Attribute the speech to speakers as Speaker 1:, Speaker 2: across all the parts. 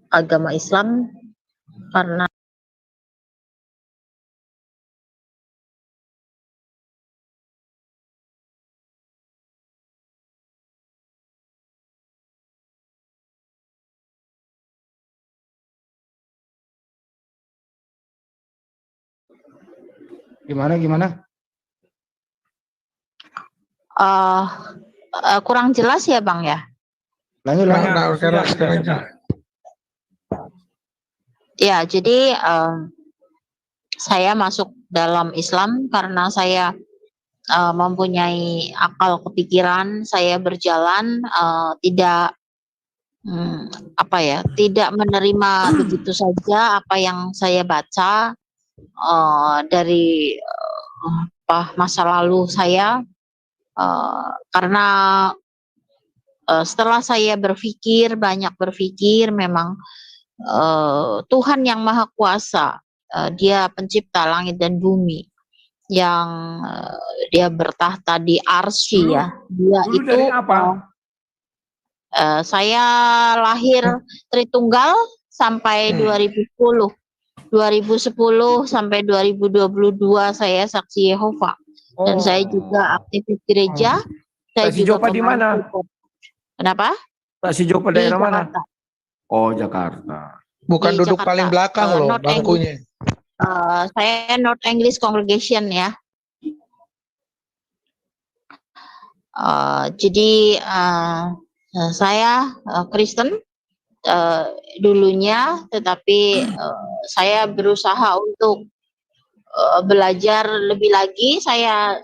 Speaker 1: agama Islam karena
Speaker 2: Gimana?
Speaker 1: kurang jelas ya Bang ya?
Speaker 2: Lanjut.
Speaker 1: Ya, jadi saya masuk dalam Islam karena saya mempunyai akal kepikiran, saya berjalan tidak tidak menerima begitu saja apa yang saya baca dari masa lalu saya, karena setelah saya banyak berpikir, memang Tuhan yang Maha Kuasa, Dia pencipta langit dan bumi, yang Dia bertahta di arsy ya. Dia
Speaker 3: dulu
Speaker 1: itu
Speaker 3: dari apa?
Speaker 1: Saya lahir Tritunggal sampai 2010. 2010 sampai 2022 saya saksi Yehova. Dan saya juga aktivis gereja. Saya
Speaker 3: Saksi
Speaker 1: juga
Speaker 3: Jopa di mana?
Speaker 1: Kenapa?
Speaker 3: Saksi Jopa
Speaker 1: Di
Speaker 3: daerah mana?
Speaker 1: Jakarta.
Speaker 3: Oh, Jakarta.
Speaker 2: Bukan
Speaker 1: Di
Speaker 2: duduk
Speaker 1: Jakarta.
Speaker 2: paling belakang loh
Speaker 1: North
Speaker 2: bangkunya.
Speaker 1: Saya North English Congregation ya. Jadi saya Kristen dulunya, tetapi saya berusaha untuk belajar lebih lagi. Saya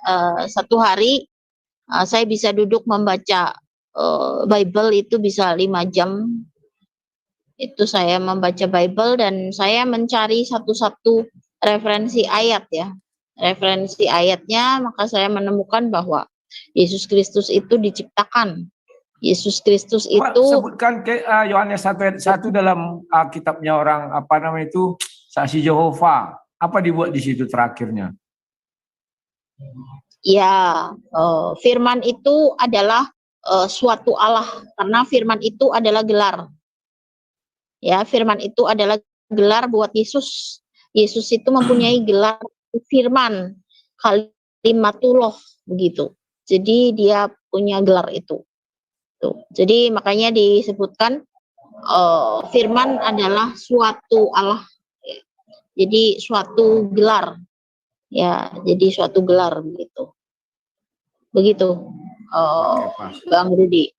Speaker 1: satu hari saya bisa duduk membaca Bible itu bisa 5 jam. Itu saya membaca Bible dan saya mencari satu-satu referensi ayat ya. Referensi ayatnya, maka saya menemukan bahwa Yesus Kristus itu diciptakan. Yesus Kristus itu
Speaker 3: sebutkan ke Yohanes 1 dalam kitabnya orang Saksi Yehova. Apa dibuat di situ terakhirnya?
Speaker 1: ya, firman itu adalah suatu Allah, karena firman itu adalah gelar. Ya, firman itu adalah gelar buat Yesus. Yesus itu mempunyai gelar firman, kalimatullah begitu. Jadi dia punya gelar itu. Tuh. Jadi makanya disebutkan firman adalah suatu Allah. Jadi suatu gelar. Ya, jadi suatu gelar begitu. Begitu. Bang Rudi.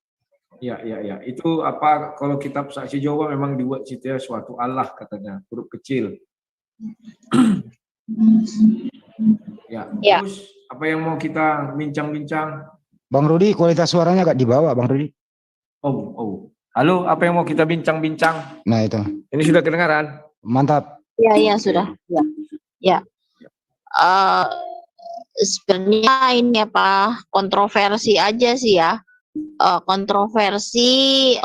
Speaker 3: Ya. Itu apa kalau kitab Saksi Jawa memang dibuat situ ya, suatu Allah katanya, huruf kecil. Ya. Terus apa yang mau kita bincang-bincang?
Speaker 2: Bang Rudi, kualitas suaranya agak di bawah, Bang Rudi.
Speaker 3: Oh. Halo, apa yang mau kita bincang-bincang?
Speaker 2: Nah, itu.
Speaker 3: Ini sudah kedengaran?
Speaker 2: Mantap.
Speaker 1: Ya, sudah. Ya. Sebenarnya ini kontroversi aja sih ya. Kontroversi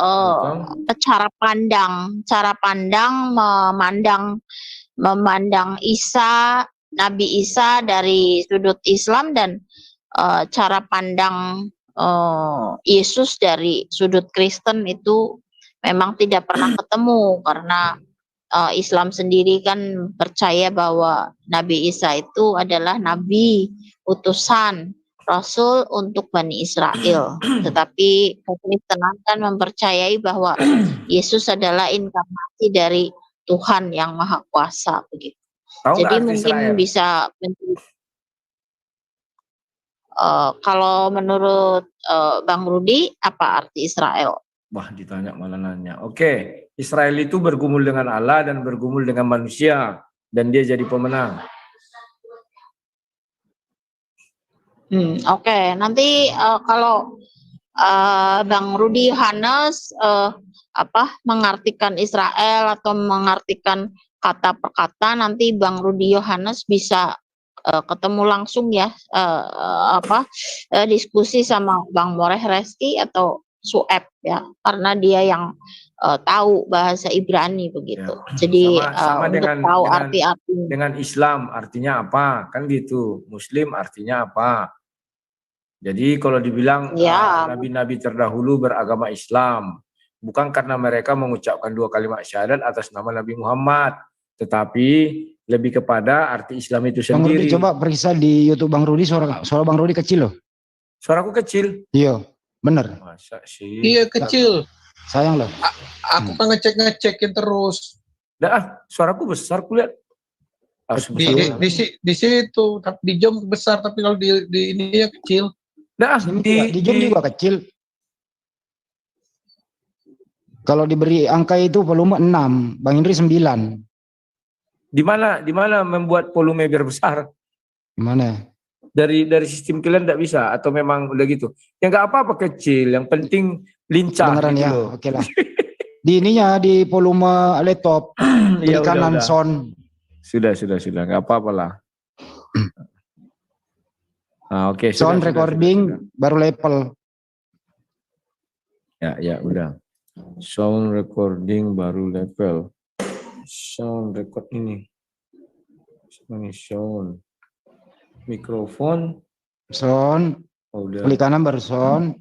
Speaker 1: cara pandang memandang Nabi Isa dari sudut Islam, dan cara pandang Yesus dari sudut Kristen itu memang tidak pernah ketemu, karena Islam sendiri kan percaya bahwa Nabi Isa itu adalah nabi, utusan, rasul untuk Bani Israel. Tetapi Kekristenan kan mempercayai bahwa Yesus adalah inkarnasi dari Tuhan yang Maha Kuasa begitu. Jadi mungkin bisa kalau menurut Bang Rudi, apa arti Israel?
Speaker 3: Wah, ditanya malah nanya. Oke, Israel itu bergumul dengan Allah dan bergumul dengan manusia, dan dia jadi pemenang.
Speaker 1: Oke. Nanti kalau Bang Rudi Yohanes mengartikan Israel atau mengartikan kata per kata, nanti Bang Rudi Yohanes bisa ketemu langsung ya, diskusi sama Bang Moreh Reski atau Sueb ya, karena dia yang tahu bahasa Ibrani begitu. Ya. Jadi
Speaker 3: sama
Speaker 1: untuk tahu arti-arti
Speaker 3: dengan Islam artinya apa, kan gitu. Muslim artinya apa. Jadi kalau dibilang nabi-nabi terdahulu beragama Islam, bukan karena mereka mengucapkan 2 kalimat syahadat atas nama Nabi Muhammad, tetapi lebih kepada arti Islam itu
Speaker 2: Bang Rudi
Speaker 3: sendiri.
Speaker 2: coba periksa di YouTube Bang Rudi, suara Bang Rudi kecil loh.
Speaker 3: Suaraku kecil.
Speaker 2: Iya, bener.
Speaker 3: Masa sih?
Speaker 4: Iya kecil.
Speaker 2: Sayang loh.
Speaker 4: Aku kan ngecekin terus.
Speaker 3: Dah, suaraku besar kulihat.
Speaker 4: Di situ, tapi di jam besar, tapi kalau di ini ya kecil.
Speaker 3: Dah,
Speaker 2: Di Zoom juga kecil. Kalau diberi angka itu volume 6, Bang Indri 9.
Speaker 3: Di mana membuat volume biar besar?
Speaker 2: Gimana?
Speaker 3: Dari sistem kalian tidak bisa atau memang udah gitu? Ya nggak apa-apa kecil, yang penting lincah
Speaker 2: Kedengeran
Speaker 3: gitu
Speaker 2: ya,
Speaker 3: loh.
Speaker 2: oke lah. Di ininya, di volume laptop, di
Speaker 3: Ya,
Speaker 2: kanan
Speaker 3: udah.
Speaker 2: sound.
Speaker 3: Sudah, nggak apa-apa lah. Nah, oke.
Speaker 2: Sound recording baru level.
Speaker 3: Ya, udah. Sound recording baru level. Sound record ini. Sound. Mikrofon.
Speaker 2: Sound,
Speaker 3: Oh, udah.
Speaker 2: klik kanan baru sound,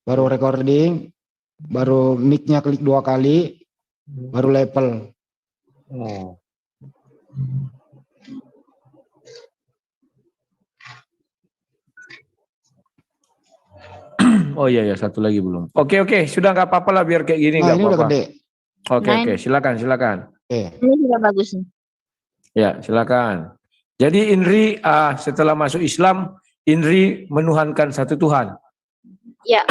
Speaker 2: baru recording, baru mic-nya klik 2 kali, baru level.
Speaker 3: Oh. Oh iya, satu lagi belum. Oke, sudah nggak apa-apa lah biar kayak gini
Speaker 2: Nah,
Speaker 3: nggak
Speaker 2: ini udah
Speaker 3: apa-apa.
Speaker 2: gede.
Speaker 3: Oke, silakan.
Speaker 2: Oke.
Speaker 1: Ini sudah bagus nih.
Speaker 3: Ya, silakan. Jadi Indri setelah masuk Islam, Indri menuhankan satu Tuhan.
Speaker 1: Ya.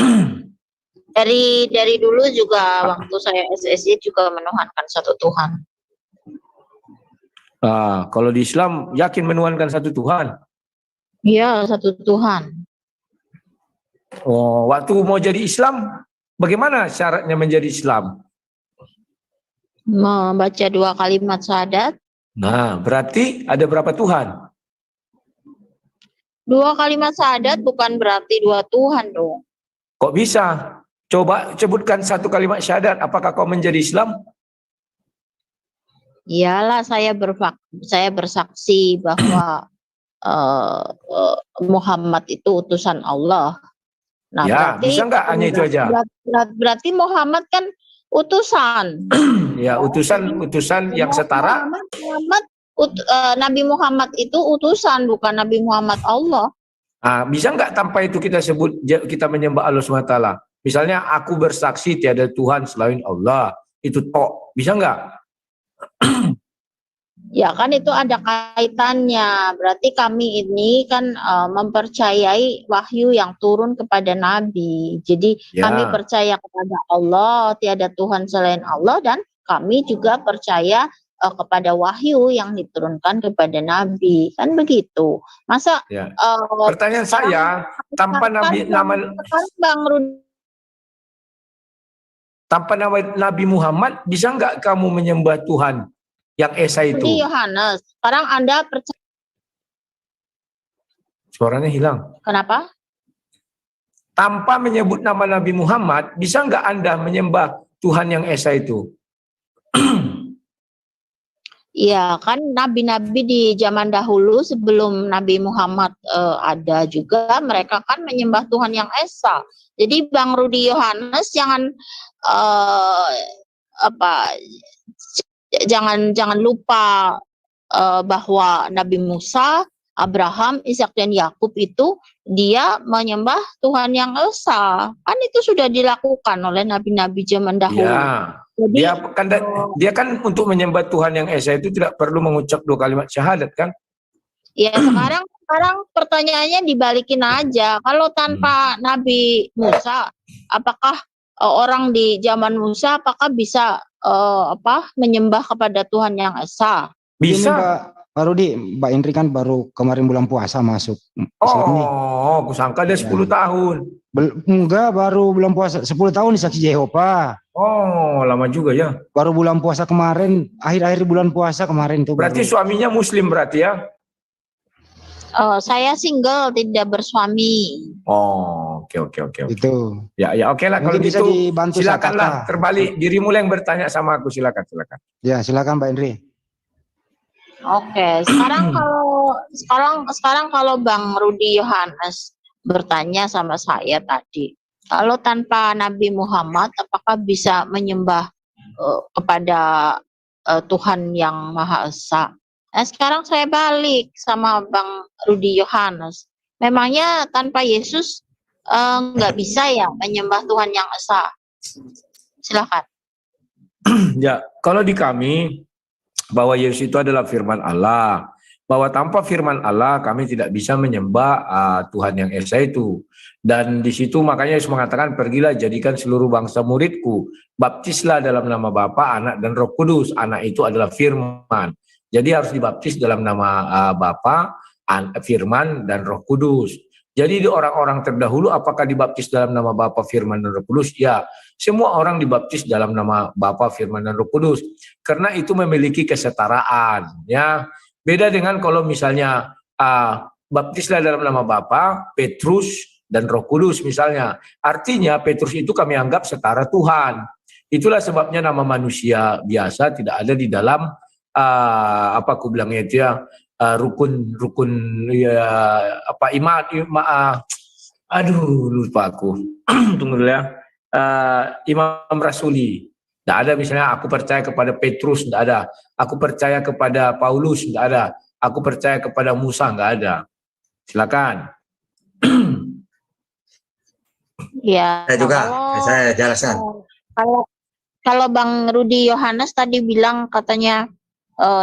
Speaker 1: Dari dulu juga waktu saya SSI juga menuhankan satu Tuhan.
Speaker 3: Kalau di Islam yakin menuhankan satu Tuhan.
Speaker 1: Iya, satu Tuhan.
Speaker 3: Oh, waktu mau jadi Islam, bagaimana syaratnya menjadi Islam?
Speaker 1: Membaca 2 kalimat syahadat.
Speaker 3: Nah, berarti ada berapa Tuhan?
Speaker 1: 2 kalimat syahadat bukan berarti 2 Tuhan dong.
Speaker 3: Kok bisa? Coba sebutkan 1 kalimat syahadat. Apakah kau menjadi Islam?
Speaker 1: Iyalah, saya bersaksi bahwa Muhammad itu utusan Allah. Nah,
Speaker 3: Ya,
Speaker 1: berarti,
Speaker 3: bisa nggak hanya itu aja?
Speaker 1: Berarti Muhammad kan utusan.
Speaker 3: Ya, utusan yang setara.
Speaker 1: Nabi Muhammad itu utusan, bukan Nabi Muhammad Allah.
Speaker 3: Bisa nggak tanpa itu kita sebut, kita menyembah Allah SWT? Misalnya aku bersaksi tiada Tuhan selain Allah. Itu tok. Bisa nggak?
Speaker 1: Ya kan itu ada kaitannya. Berarti kami ini kan mempercayai wahyu yang turun kepada Nabi. Jadi kami percaya kepada Allah, tiada Tuhan selain Allah, dan kami juga percaya kepada wahyu yang diturunkan kepada Nabi. Kan begitu. Masa
Speaker 3: pertanyaan saya, tanpa nama Nabi Muhammad, bisa nggak kamu menyembah Tuhan yang Esa itu?
Speaker 1: Di Yohanes. Sekarang Anda percaya.
Speaker 3: Suaranya hilang.
Speaker 1: Kenapa?
Speaker 3: Tanpa menyebut nama Nabi Muhammad, bisa nggak Anda menyembah Tuhan yang Esa itu?
Speaker 1: Iya, kan nabi-nabi di zaman dahulu sebelum Nabi Muhammad ada juga, mereka kan menyembah Tuhan yang Esa. Jadi Bang Rudi Yohanes jangan lupa bahwa Nabi Musa, Abraham, Ishak dan Yakub itu dia menyembah Tuhan yang Esa. Kan itu sudah dilakukan oleh nabi-nabi zaman dahulu.
Speaker 3: Ya.
Speaker 1: Jadi,
Speaker 3: dia kan untuk menyembah Tuhan yang Esa itu tidak perlu mengucap 2 kalimat syahadat kan?
Speaker 1: Ya sekarang pertanyaannya dibalikin aja. Kalau tanpa Nabi Musa, apakah orang di zaman Musa apakah bisa menyembah kepada Tuhan yang Esa?
Speaker 3: Bisa.
Speaker 2: Ini Pak Rudi, Mbak Indri kan baru kemarin bulan puasa masuk Islam nih.
Speaker 3: Oh, aku sangka dia 10 tahun.
Speaker 2: Enggak, baru bulan puasa 10 tahun di Saksi Jehova.
Speaker 3: Oh, lama juga ya.
Speaker 2: Baru bulan puasa kemarin, akhir-akhir bulan puasa kemarin tuh.
Speaker 3: Berarti suaminya Muslim berarti ya?
Speaker 1: Saya single, tidak bersuami.
Speaker 3: Oh, oke.
Speaker 2: Itu.
Speaker 3: Ya, oke lah kalau
Speaker 2: bisa
Speaker 3: gitu.
Speaker 2: Dibantu
Speaker 3: Silakanlah terbalik dirimu yang bertanya sama aku, silakan.
Speaker 2: Ya, silakan Mbak Indri.
Speaker 1: Oke, sekarang kalau Bang Rudi Yohanes bertanya sama saya tadi, Kalau tanpa Nabi Muhammad, apakah bisa menyembah kepada Tuhan yang Maha Esa? Nah, sekarang saya balik sama Bang Rudi Yohanes. Memangnya tanpa Yesus nggak bisa ya menyembah Tuhan yang Esa? Silakan.
Speaker 3: Ya, kalau di kami bahwa Yesus itu adalah firman Allah, bahwa tanpa firman Allah kami tidak bisa menyembah Tuhan yang Esa itu. Dan di situ makanya Yesus mengatakan, pergilah jadikan seluruh bangsa muridku, baptislah dalam nama Bapa, Anak dan Roh Kudus. Anak itu adalah firman. Jadi harus dibaptis dalam nama Bapa, Firman dan Roh Kudus. Jadi di orang-orang terdahulu apakah dibaptis dalam nama Bapa, Firman dan Roh Kudus? Ya, semua orang dibaptis dalam nama Bapa, Firman dan Roh Kudus. Karena itu memiliki kesetaraan, ya. Beda dengan kalau misalnya baptislah dalam nama Bapa, Petrus dan Roh Kudus misalnya. Artinya Petrus itu kami anggap setara Tuhan. Itulah sebabnya nama manusia biasa tidak ada di dalam apa aku bilangnya itu ya, rukun ya, apa iman aduh lupa aku. Tunggu dulu ya. Imam Rasuli. Tidak ada misalnya aku percaya kepada Petrus, tidak ada. Aku percaya kepada Paulus, tidak ada. Aku percaya kepada Musa, nggak ada. Silakan.
Speaker 1: Ya,
Speaker 5: Saya juga, saya jelaskan.
Speaker 1: Kalau Bang Rudi Yohanes tadi bilang katanya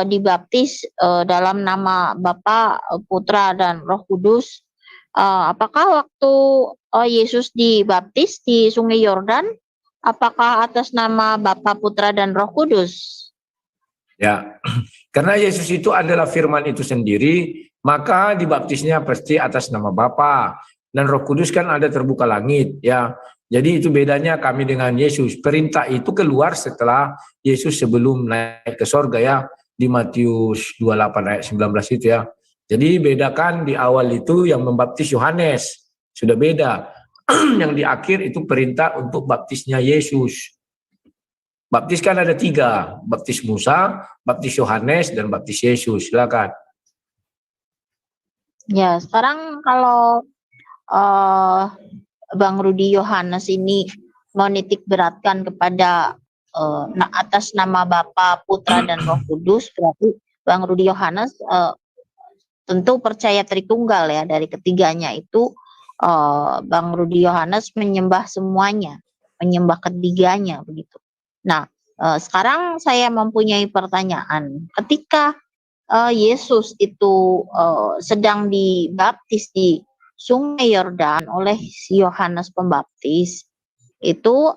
Speaker 1: dibaptis dalam nama Bapa, Putra dan Roh Kudus. Apakah waktu Yesus dibaptis di Sungai Yordan, apakah atas nama Bapa, Putra dan Roh Kudus?
Speaker 3: Ya, karena Yesus itu adalah firman itu sendiri, maka dibaptisnya pasti atas nama Bapa. Dan Roh Kudus kan ada terbuka langit, ya. Jadi itu bedanya kami dengan Yesus. Perintah itu keluar setelah Yesus sebelum naik ke sorga, ya. Di Matius 28 ayat 19 itu, ya. Jadi bedakan di awal itu yang membaptis Yohanes. Sudah beda. Yang di akhir itu perintah untuk baptisnya Yesus. Baptis kan ada 3. Baptis Musa, baptis Yohanes, dan baptis Yesus. Silakan.
Speaker 1: Ya, sekarang kalau Bang Rudi Yohanes ini menitik beratkan kepada atas nama Bapa, Putra dan Roh Kudus, berarti Bang Rudi Yohanes tentu percaya Tritunggal ya. Dari ketiganya itu Bang Rudi Yohanes menyembah semuanya, menyembah ketiganya begitu. Nah, sekarang saya mempunyai pertanyaan. Ketika Yesus itu sedang dibaptis di Sungai Yordan oleh Yohanes Pembaptis, itu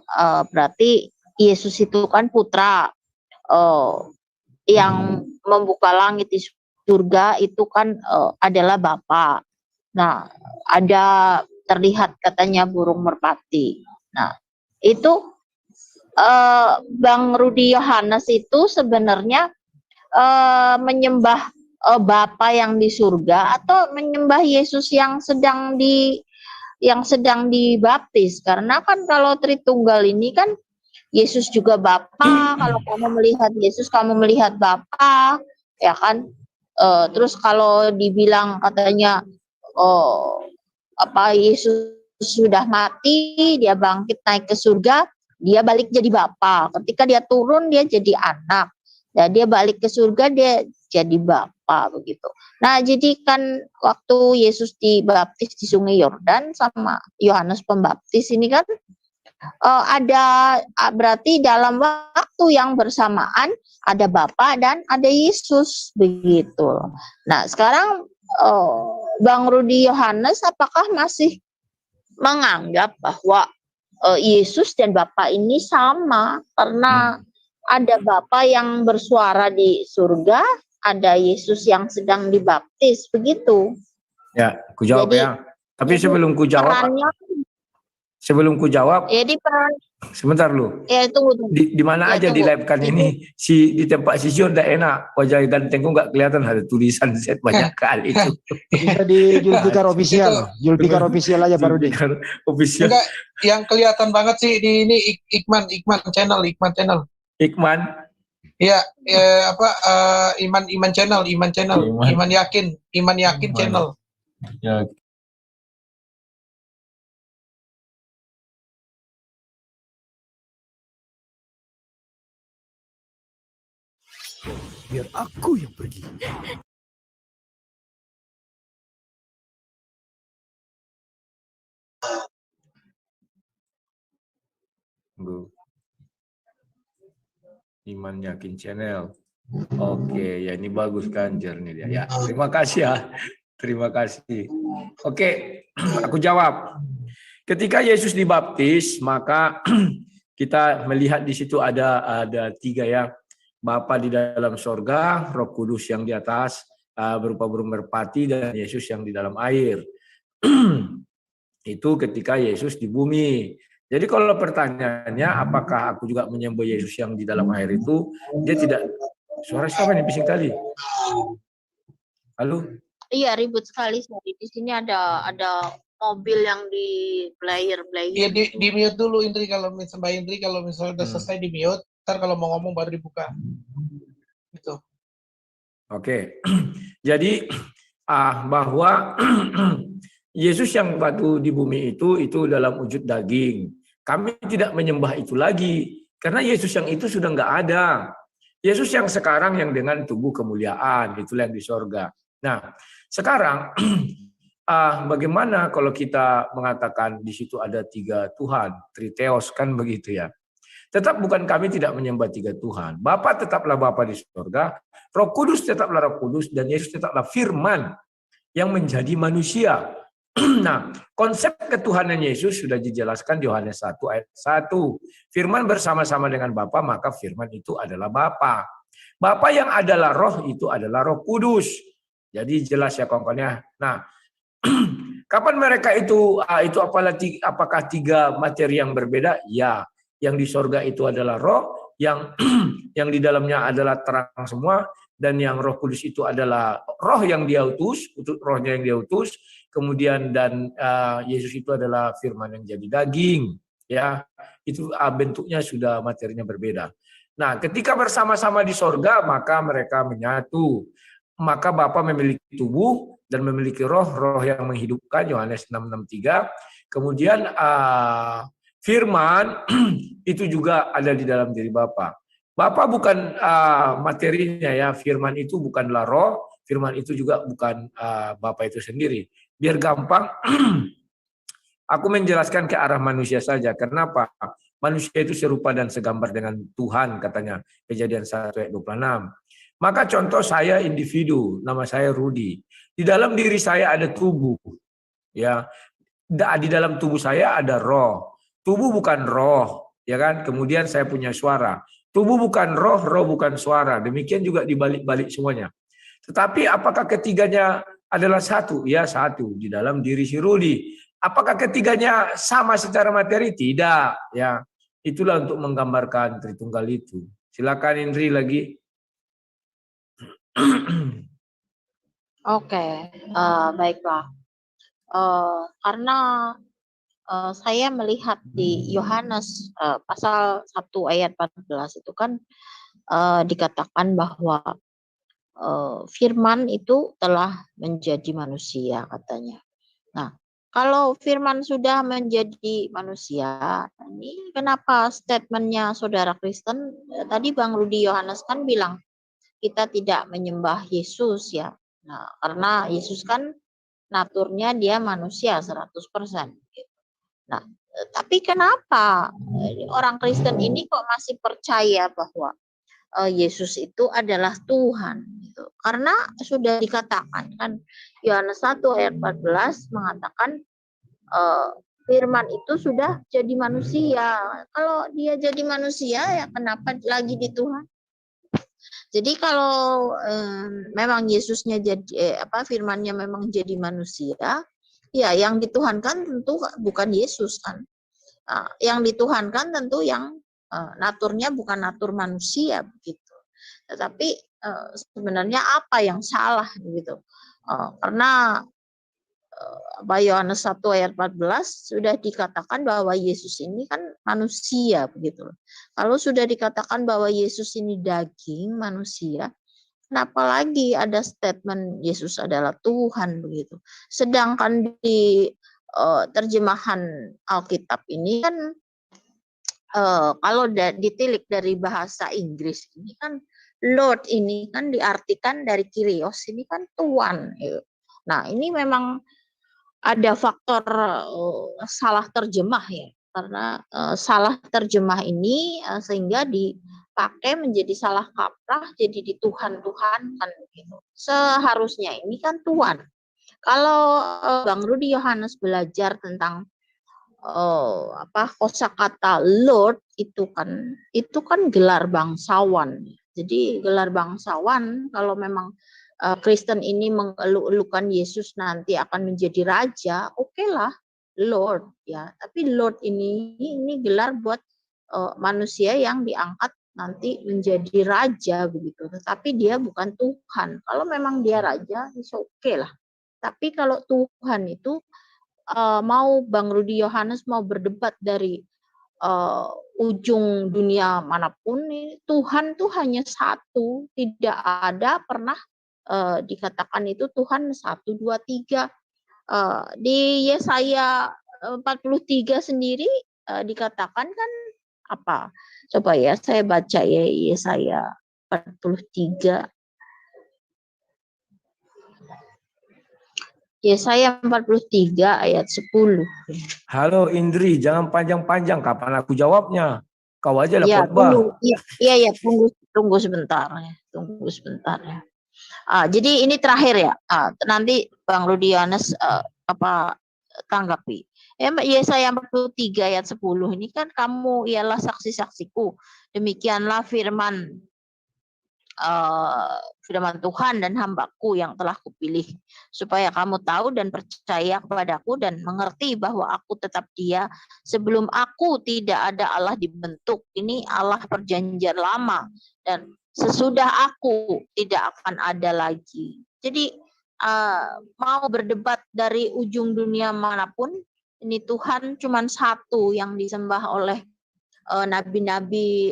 Speaker 1: berarti Yesus itu kan putra yang membuka langit di surga itu kan adalah Bapa. Nah, ada terlihat katanya burung merpati. Nah, itu Bang Rudi Yohanes itu sebenarnya menyembah Bapa yang di surga atau menyembah Yesus yang sedang dibaptis? Karena kan kalau Tritunggal ini kan Yesus juga Bapa. Kalau kamu melihat Yesus, kamu melihat Bapa, ya kan? Terus kalau dibilang katanya Yesus sudah mati, dia bangkit naik ke surga, dia balik jadi Bapa. Ketika dia turun, dia jadi anak. Dan dia balik ke surga, dia jadi Bapa begitu. Nah, jadi kan waktu Yesus dibaptis di Sungai Yordan sama Yohanes Pembaptis ini kan ada berarti dalam waktu yang bersamaan ada Bapa dan ada Yesus begitu. Nah, sekarang Bang Rudi Yohanes apakah masih menganggap bahwa Yesus dan Bapa ini sama karena ada Bapa yang bersuara di surga, ada Yesus yang sedang dibaptis, begitu?
Speaker 3: Ya, ku jawab. Jadi, ya. Tapi sebelum ku jawab,
Speaker 1: jadi
Speaker 3: sebentar lu.
Speaker 1: Ya, tunggu.
Speaker 3: Di mana ya, aja di live kan ini di tempat si John tidak enak, wajah gantengku nggak kelihatan, ada tulisan set banyak kali itu.
Speaker 2: Bisa di Julfikar official, Julfikar official aja baru di
Speaker 3: official.
Speaker 4: Enggak, yang kelihatan banget sih di ini Ikman channel.
Speaker 3: Ikman.
Speaker 4: Iya, Iman channel, Iman Yakin channel.
Speaker 3: Ya.
Speaker 6: biar aku yang pergi.
Speaker 3: Bu. Iman Yakin Channel. Oke, ya ini bagus kan jernih dia. Ya, terima kasih ya. Terima kasih. Oke, aku jawab. Ketika Yesus dibaptis, maka kita melihat di situ ada tiga ya. Bapa di dalam sorga, Roh Kudus yang di atas berupa burung merpati, dan Yesus yang di dalam air. Itu ketika Yesus di bumi. Jadi kalau pertanyaannya apakah aku juga menyembah Yesus yang di dalam air itu, dia tidak. Suara siapa nih bising tadi? Halo?
Speaker 1: Iya, ribut sekali. Di sini ada mobil yang di player.
Speaker 4: Iya, di mute dulu Indri, kalau misalnya Mbak Indri kalau misalnya udah selesai di mute, ntar kalau mau ngomong baru dibuka. Gitu.
Speaker 3: Oke. Jadi bahwa Yesus yang waktu di bumi itu dalam wujud daging. Kami tidak menyembah itu lagi karena Yesus yang itu sudah nggak ada. Yesus yang sekarang yang dengan tubuh kemuliaan, itulah yang di sorga. Nah, sekarang bagaimana kalau kita mengatakan di situ ada tiga Tuhan, Triteos kan begitu ya. Tetap bukan kami tidak menyembah tiga Tuhan. Bapa tetaplah Bapa di sorga, Roh Kudus tetaplah Roh Kudus, dan Yesus tetaplah Firman yang menjadi manusia. Nah, konsep ketuhanan Yesus sudah dijelaskan di Yohanes 1 ayat 1. Firman bersama-sama dengan Bapa, maka Firman itu adalah Bapa. Bapa yang adalah Roh itu adalah Roh Kudus. Jadi jelas ya kawan-kawannya. Nah, kapan mereka itu apakah tiga materi yang berbeda? Ya, yang di sorga itu adalah Roh, yang di dalamnya adalah terang semua, dan yang Roh Kudus itu adalah Roh yang dia utus, rohnya yang dia utus. Kemudian dan Yesus itu adalah Firman yang jadi daging, ya. Itu bentuknya sudah materinya berbeda. Nah, ketika bersama-sama di sorga, maka mereka menyatu. Maka Bapa memiliki tubuh dan memiliki roh yang menghidupkan, Yohanes 6:63. Kemudian Firman itu juga ada di dalam diri Bapa. Bapa bukan materinya ya, Firman itu bukanlah roh, Firman itu juga bukan Bapa itu sendiri. Biar gampang, aku menjelaskan ke arah manusia saja. Kenapa? Manusia itu serupa dan segambar dengan Tuhan, katanya Kejadian 1 ayat 26. Maka contoh saya individu, nama saya Rudi. Di dalam diri saya ada tubuh. Ya, di dalam tubuh saya ada roh. Tubuh bukan roh, ya kan? Kemudian saya punya suara. Tubuh bukan roh, roh bukan suara. Demikian juga di balik-balik semuanya. Tetapi apakah ketiganya adalah satu? Ya, satu di dalam diri si Rudi. Apakah ketiganya sama secara materi? Tidak, ya. Itulah untuk menggambarkan Tritunggal itu. Silakan Indri lagi.
Speaker 1: Oke, baiklah. Karena saya melihat di Yohanes pasal 1 ayat 14 itu kan dikatakan bahwa Firman itu telah menjadi manusia katanya. Nah, kalau Firman sudah menjadi manusia, ini kenapa statementnya saudara Kristen tadi Bang Rudi Yohanes kan bilang kita tidak menyembah Yesus ya. Nah, karena Yesus kan naturnya dia manusia 100%. Nah, tapi kenapa orang Kristen ini kok masih percaya bahwa Yesus itu adalah Tuhan gitu. Karena sudah dikatakan kan Yohanes 1 ayat 14 mengatakan Firman itu sudah jadi manusia. Kalau dia jadi manusia ya kenapa lagi di Tuhan? Jadi kalau memang Yesusnya jadi Firman-nya memang jadi manusia, ya yang dituhankan tentu bukan Yesus kan. Yang dituhankan tentu yang naturnya bukan natur manusia begitu. Tetapi sebenarnya apa yang salah begitu? Karena Yohanes 1 ayat 14 sudah dikatakan bahwa Yesus ini kan manusia begitu. Kalau sudah dikatakan bahwa Yesus ini daging manusia, kenapa lagi ada statement Yesus adalah Tuhan begitu? Sedangkan di terjemahan Alkitab ini kan kalau ditilik dari bahasa Inggris ini kan Lord ini kan diartikan dari Kyrios, ini kan Tuhan. Nah, ini memang ada faktor salah terjemah ya, karena salah terjemah ini sehingga dipakai menjadi salah kaprah, jadi dituhan-tuhankan gitu. Seharusnya ini kan Tuhan. Kalau Bang Rudi Yohanes belajar tentang kosakata Lord itu kan gelar bangsawan. Jadi gelar bangsawan kalau memang Kristen ini mengeluh-elukan Yesus nanti akan menjadi raja, oke lah, Lord ya. Tapi Lord ini gelar buat manusia yang diangkat nanti menjadi raja begitu. Tetapi dia bukan Tuhan. Kalau memang dia raja, oke lah. Tapi kalau Tuhan itu mau Bang Rudi Yohanes mau berdebat dari ujung dunia manapun, Tuhan tuh hanya satu, tidak ada pernah dikatakan itu Tuhan 1, 2, 3. Di Yesaya 43 sendiri dikatakan kan apa? Coba ya saya baca ya Yesaya 43. Yesaya 43 ayat 10.
Speaker 3: Halo Indri, jangan panjang-panjang. Kapan aku jawabnya? Kau aja lah
Speaker 1: Ya,
Speaker 3: khotbah.
Speaker 1: tunggu sebentar ya. Tunggu sebentar ya. Jadi ini terakhir ya. Nanti Bang Rudi Yohanes tanggapi. Yesaya 43 ayat 10 ini kan kamu ialah saksi-saksiku. Demikianlah firman Tuhan dan hambaku yang telah kupilih, supaya kamu tahu dan percaya kepadaku dan mengerti bahwa aku tetap Dia. Sebelum aku tidak ada Allah dibentuk. Ini Allah perjanjian lama, dan sesudah aku tidak akan ada lagi. Jadi mau berdebat dari ujung dunia manapun, ini Tuhan cuma satu yang disembah oleh nabi-nabi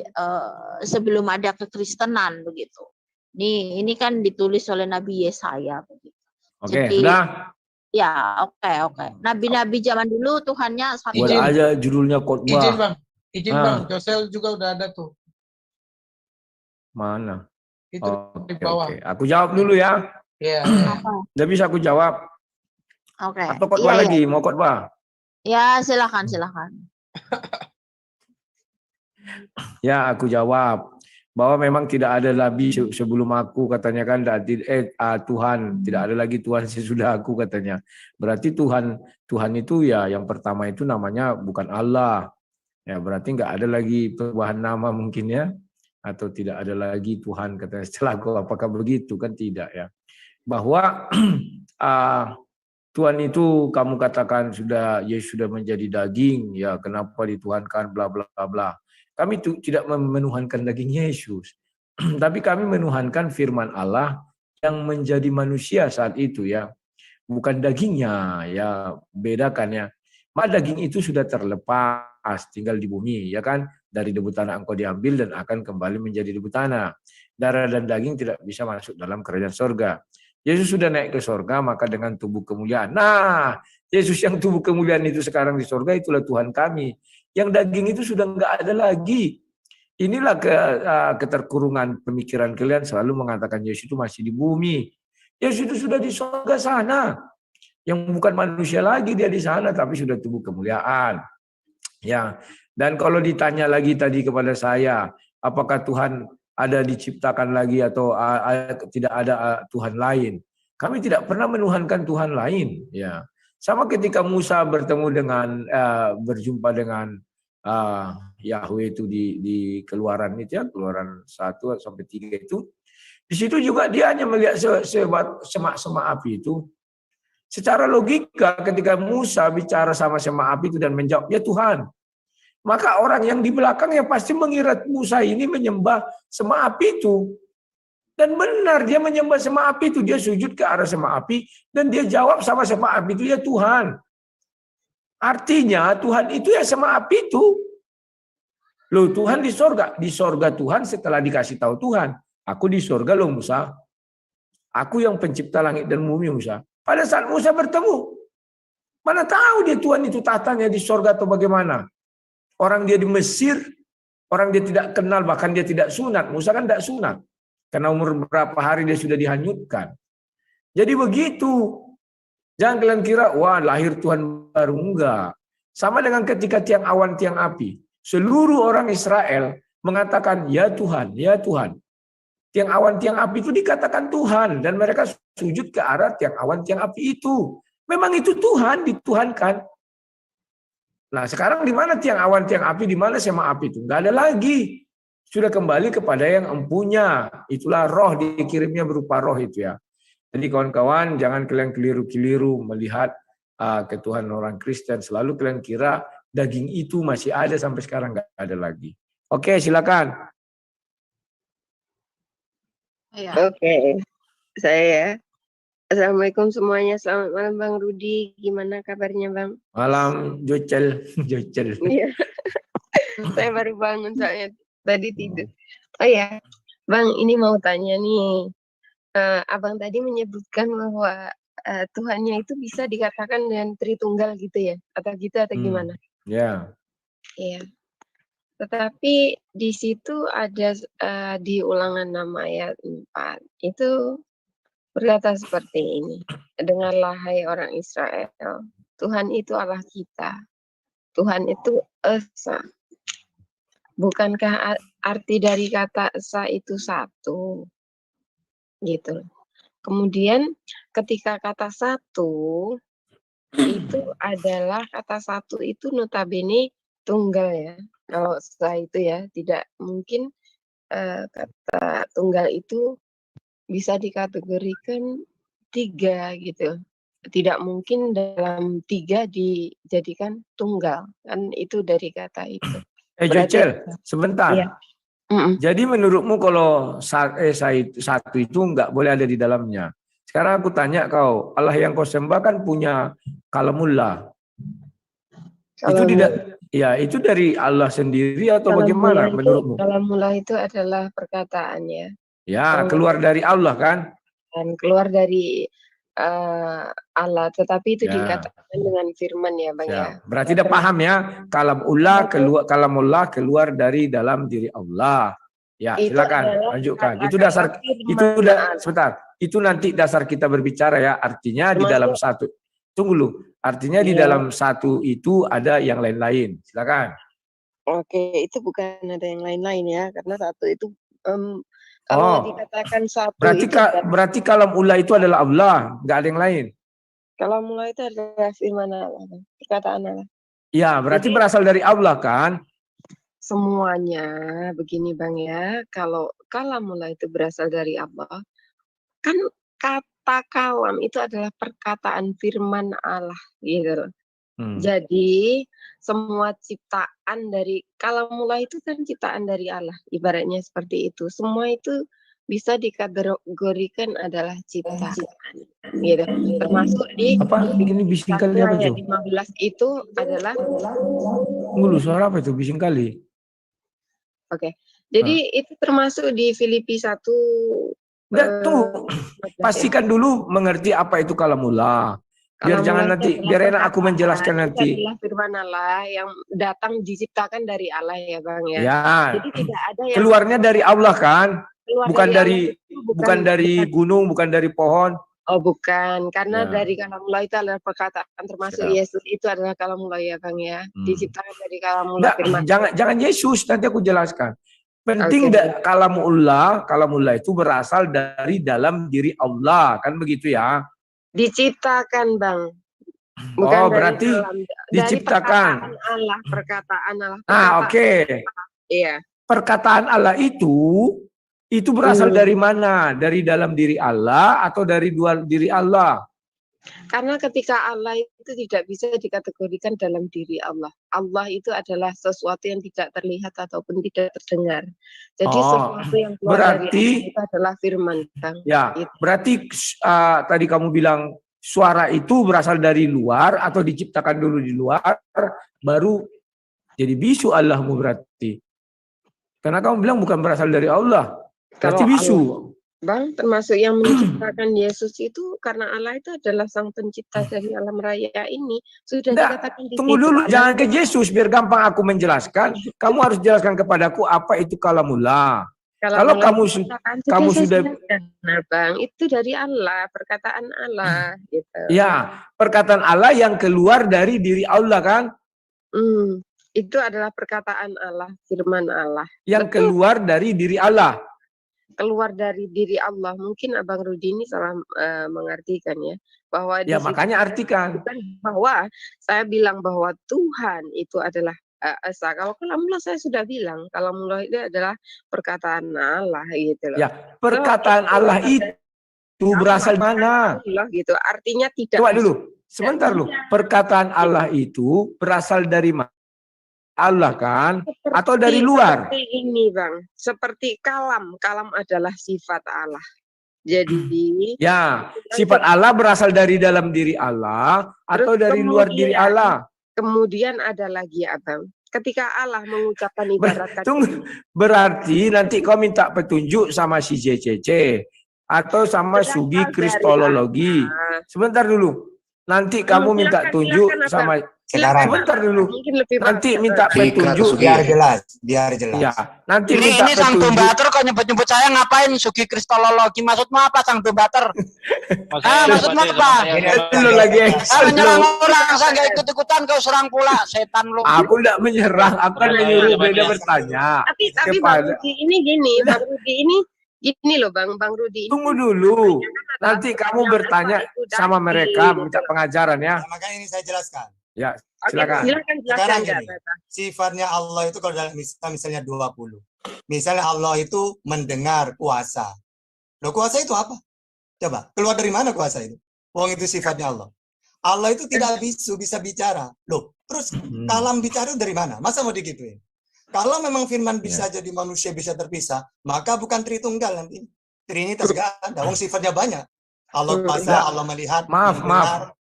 Speaker 1: sebelum ada kekristenan begitu. Ini kan ditulis oleh Nabi Yesaya begitu.
Speaker 3: Oke,
Speaker 1: Jadi,
Speaker 3: sudah.
Speaker 1: ya, oke. Nabi-nabi zaman dulu Tuhannya satu.
Speaker 3: Buat aja judulnya khotbah.
Speaker 4: Izin Bang, Josel juga udah ada tuh.
Speaker 3: Mana?
Speaker 4: Itu di bawah.
Speaker 3: Oke. Aku jawab dulu ya.
Speaker 4: Iya.
Speaker 3: Udah bisa aku jawab.
Speaker 1: Oke.
Speaker 3: Atau khotbah lagi? Mau khotbah?
Speaker 1: Ya, silakan.
Speaker 3: Ya, aku jawab bahwa memang tidak ada nabi sebelum aku, katanya kan. Tuhan, tidak ada lagi Tuhan sesudah aku, katanya. Berarti Tuhan itu ya yang pertama itu namanya bukan Allah. Ya, berarti nggak ada lagi perubahan nama mungkin ya, atau tidak ada lagi Tuhan katanya setelah aku. Apakah begitu? Kan tidak ya. Bahwa Tuhan itu kamu katakan Yesus sudah menjadi daging, ya kenapa dituhankan bla bla bla. Kami tidak menuhankan daging Yesus, tapi kami menuhankan firman Allah yang menjadi manusia saat itu ya, bukan dagingnya ya, bedakan ya. Daging itu sudah terlepas, tinggal di bumi ya kan, dari debu tanah engkau diambil dan akan kembali menjadi debu tanah. Darah dan daging tidak bisa masuk dalam kerajaan sorga. Yesus sudah naik ke sorga, maka dengan tubuh kemuliaan. Nah, Yesus yang tubuh kemuliaan itu sekarang di sorga, itulah Tuhan kami. Yang daging itu sudah enggak ada lagi. Inilah keterkurungan pemikiran kalian selalu mengatakan Yesus itu masih di bumi. Yesus itu sudah di sorga sana. Yang bukan manusia lagi, dia di sana, tapi sudah tubuh kemuliaan. Ya. Dan kalau ditanya lagi tadi kepada saya, apakah Tuhan ada diciptakan lagi atau tidak ada Tuhan lain? Kami tidak pernah menuhankan Tuhan lain. Ya. Sama ketika Musa bertemu dengan berjumpa dengan Yahweh itu di Keluaran itu ya, Keluaran 1 sampai 3 itu. Di situ juga dia hanya melihat semak-semak api itu. Secara logika ketika Musa bicara sama semak api itu dan menjawab, ya Tuhan. Maka orang yang di belakangnya pasti mengira Musa ini menyembah semak api itu. Dan benar dia menyembah semak api itu, dia sujud ke arah semak api dan dia jawab sama semak api itu, ya Tuhan. Artinya Tuhan itu ya semak api itu. Loh, Tuhan di sorga Tuhan setelah dikasih tahu Tuhan, aku di sorga loh Musa. Aku yang pencipta langit dan bumi Musa. Pada saat Musa bertemu, mana tahu dia Tuhan itu tatanya di sorga atau bagaimana. Orang dia di Mesir, orang dia tidak kenal, bahkan dia tidak sunat. Musa kan tidak sunat. Karena umur berapa hari dia sudah dihanyutkan. Jadi begitu. Jangan kalian kira, wah lahir Tuhan baru. Enggak. Sama dengan ketika tiang awan, tiang api. Seluruh orang Israel mengatakan, ya Tuhan, ya Tuhan. Tiang awan, tiang api itu dikatakan Tuhan. Dan mereka sujud ke arah tiang awan, tiang api itu. Memang itu Tuhan, dituhankan. Nah sekarang di mana tiang awan, tiang api, di mana sema api itu? Enggak ada lagi. Sudah kembali kepada yang empunya. Itulah roh, dikirimnya berupa roh itu ya. Jadi kawan-kawan, jangan kalian keliru-keliru melihat ketuhanan orang Kristen. Selalu kalian kira daging itu masih ada sampai sekarang, nggak ada lagi. Oke, silakan.
Speaker 1: Ya.
Speaker 6: Oke, saya. Assalamualaikum semuanya. Selamat malam Bang Rudi. Gimana kabarnya Bang?
Speaker 3: Malam, Jocel. Jocel.
Speaker 6: Iya. Saya baru bangun soalnya tadi tidur. Oh ya, Bang, ini mau tanya nih. Abang tadi menyebutkan bahwa Tuhannya itu bisa dikatakan dengan Tritunggal gitu ya? Atau gitu atau gimana?
Speaker 3: Ya.
Speaker 6: Iya. Tetapi di situ ada di Ulangan 6 ayat 4 itu berkata seperti ini. Dengarlah hai orang Israel, Tuhan itu Allah kita. Tuhan itu Esa. Bukankah arti dari kata Esa itu satu? Gitu. Kemudian ketika kata satu itu adalah kata satu itu notabene tunggal ya. Kalau Esa itu ya tidak mungkin kata tunggal itu bisa dikategorikan 3 gitu. Tidak mungkin dalam 3 dijadikan tunggal. Kan itu dari kata itu.
Speaker 3: Jocel, sebentar.
Speaker 6: Iya.
Speaker 3: Jadi menurutmu kalau satu itu nggak boleh ada di dalamnya. Sekarang aku tanya kau, Allah yang kau sembah kan punya kalamullah. Itu tidak, ya itu dari Allah sendiri atau bagaimana menurutmu?
Speaker 6: Kalamullah itu adalah perkataannya.
Speaker 3: Ya, keluar dari Allah kan?
Speaker 6: Dan keluar dari Allah, tetapi itu
Speaker 3: Ya.
Speaker 6: dikatakan dengan firman ya Bang ya.
Speaker 3: Berarti udah paham ya, kalamullah keluar dari dalam diri Allah. Ya,
Speaker 6: Itu
Speaker 3: silakan
Speaker 6: adalah
Speaker 3: lanjutkan. Itu
Speaker 6: kata-kata
Speaker 3: dasar
Speaker 6: firman.
Speaker 3: sebentar. Itu nanti dasar kita berbicara ya. Artinya di dalam satu. Tunggu dulu. Artinya di dalam satu itu ada yang lain-lain. Silakan.
Speaker 6: Oke, itu bukan ada yang lain-lain ya, karena satu itu kalau dikatakan satu
Speaker 3: Berarti kalamullah itu adalah Allah, nggak ada yang lain.
Speaker 6: Kalamullah itu adalah firman Allah, perkataan Allah.
Speaker 3: Ya, berarti berasal dari Allah kan?
Speaker 6: Semuanya begini Bang ya, kalau kalamullah itu berasal dari Allah, kan kata kalam itu adalah perkataan firman Allah gitu. Jadi semua ciptaan dari kalamullah itu kan ciptaan dari Allah, ibaratnya seperti itu. Semua itu bisa dikategorikan adalah ciptaan, gitu. Termasuk di
Speaker 3: apa ini bising kali apa
Speaker 6: ayat
Speaker 3: itu?
Speaker 6: 15 itu adalah.
Speaker 3: Tunggu, suara apa itu bising kali?
Speaker 6: Oke, jadi itu termasuk di Filipi 1.
Speaker 3: Enggak, tunggu. Pastikan dulu mengerti apa itu kalamullah. Biar jangan nanti, biar enak aku menjelaskan nanti.
Speaker 6: Adalah firman Allah yang datang diciptakan dari Allah ya Bang ya.
Speaker 3: Ya.
Speaker 6: Jadi tidak ada yang
Speaker 3: keluarnya dari Allah kan? Bukan dari
Speaker 6: bukan
Speaker 3: gunung, bukan dari pohon.
Speaker 6: Oh bukan, karena
Speaker 3: Ya.
Speaker 6: dari kalamullah itu adalah perkataan termasuk Yesus itu adalah kalamullah ya Bang ya. Diciptakan dari kalamullah firman.
Speaker 3: Jangan Yesus, nanti aku jelaskan. Penting kalamullah itu berasal dari dalam diri Allah, kan begitu ya?
Speaker 6: Diciptakan Bang. Bukan
Speaker 3: berarti diciptakan.
Speaker 6: Perkataan Allah.
Speaker 3: Oke.
Speaker 6: Iya.
Speaker 3: Perkataan Allah itu berasal dari mana? Dari dalam diri Allah atau dari dua diri Allah?
Speaker 6: Karena ketika Allah itu tidak bisa dikategorikan dalam diri Allah. Allah itu adalah sesuatu yang tidak terlihat ataupun tidak terdengar. Jadi sesuatu yang keluar dari Allah itu adalah firman. Bang.
Speaker 3: Ya,
Speaker 6: gitu.
Speaker 3: berarti tadi kamu bilang suara itu berasal dari luar atau diciptakan dulu di luar, baru jadi bisu Allahmu berarti. Karena kamu bilang bukan berasal dari Allah, berarti bisu.
Speaker 6: Bang, termasuk yang menciptakan Yesus itu karena Allah itu adalah sang pencipta dari alam raya ini. Sudah dikatakan di
Speaker 3: tunggu dulu, jangan ke Yesus biar gampang aku menjelaskan. Kamu harus jelaskan kepadaku apa itu kalamullah. Kalau
Speaker 6: mulai
Speaker 3: kamu
Speaker 6: diciptakan
Speaker 3: kamu
Speaker 6: saya
Speaker 3: sudah
Speaker 6: benar, Bang. Itu dari Allah, perkataan Allah gitu.
Speaker 3: ya perkataan Allah yang keluar dari diri Allah kan,
Speaker 6: Itu adalah perkataan Allah, firman Allah.
Speaker 3: yang
Speaker 6: Betul.
Speaker 3: keluar dari diri Allah.
Speaker 6: Keluar dari diri Allah. Mungkin Abang Rudi ini salah mengartikan ya, bahwa di
Speaker 3: Ya
Speaker 6: situ
Speaker 3: makanya artikan.
Speaker 6: bukan bahwa saya bilang bahwa Tuhan itu adalah esa. Kalau kalamullah saya sudah bilang, kalamullah itu adalah perkataan Allah gitu loh.
Speaker 3: Ya, perkataan Allah itu berasal mana?
Speaker 6: Allah gitu. Artinya tidak.
Speaker 3: Coba dulu, sebentar dulu. Perkataan Allah itu berasal dari mana? Allah kan? Atau dari luar?
Speaker 6: Seperti ini Bang, seperti kalam. Kalam adalah sifat Allah. Jadi
Speaker 3: Ya, sifat Allah berasal dari dalam diri Allah atau dari luar diri Allah?
Speaker 6: Kemudian ada lagi Abang, ketika Allah mengucapkan ibarat
Speaker 3: Tunggu, berarti nanti kau minta petunjuk sama si JCC atau sama Sugi Kristologi. Sebentar dulu. Nanti kamu minta tunjuk sama sebentar dulu. Nanti minta petunjuk.
Speaker 5: Biar jelas, biar jelas.
Speaker 3: Ya, nanti
Speaker 7: Ini
Speaker 3: minta
Speaker 7: Sang
Speaker 3: petunjuk.
Speaker 7: Tumbater kok nyebut-nyebut saya ngapain Sugi Kristologi? Maksudmu apa Sang Tumbater? Maksudmu apa?
Speaker 3: Dulu lagi.
Speaker 7: Menyerang orang, saya nggak ikut-ikutan, kau serang pula, setan lu.
Speaker 3: Aku tidak menyerang, aku kan menyuruh beda bertanya.
Speaker 6: Tapi Bang
Speaker 3: kepada-
Speaker 6: Rudi ini gini, Bang Rudi ini gini loh Bang Rudi.
Speaker 3: Tunggu dulu. Nanti kamu bertanya sama mereka, minta pengajaran ya.
Speaker 5: Nah, makanya ini saya jelaskan.
Speaker 3: Ya,
Speaker 6: Oke,
Speaker 3: silakan.
Speaker 6: silakan
Speaker 5: Sekarang
Speaker 6: Kak
Speaker 5: gini,
Speaker 6: Tata.
Speaker 5: sifatnya Allah itu kalau dalam misalnya 20. Misalnya Allah itu mendengar kuasa. Loh, kuasa itu apa? Coba, keluar dari mana kuasa itu? Wong itu sifatnya Allah. Allah itu tidak bisa bicara. Loh, terus kalam bicara dari mana? Masa mau digituin? Kalau memang firman bisa jadi manusia bisa terpisah, maka bukan Tritunggal nanti. Trinitas gak ada. Wong sifatnya banyak. Allah kuasa, Allah melihat.
Speaker 3: Maaf.
Speaker 5: mendengar.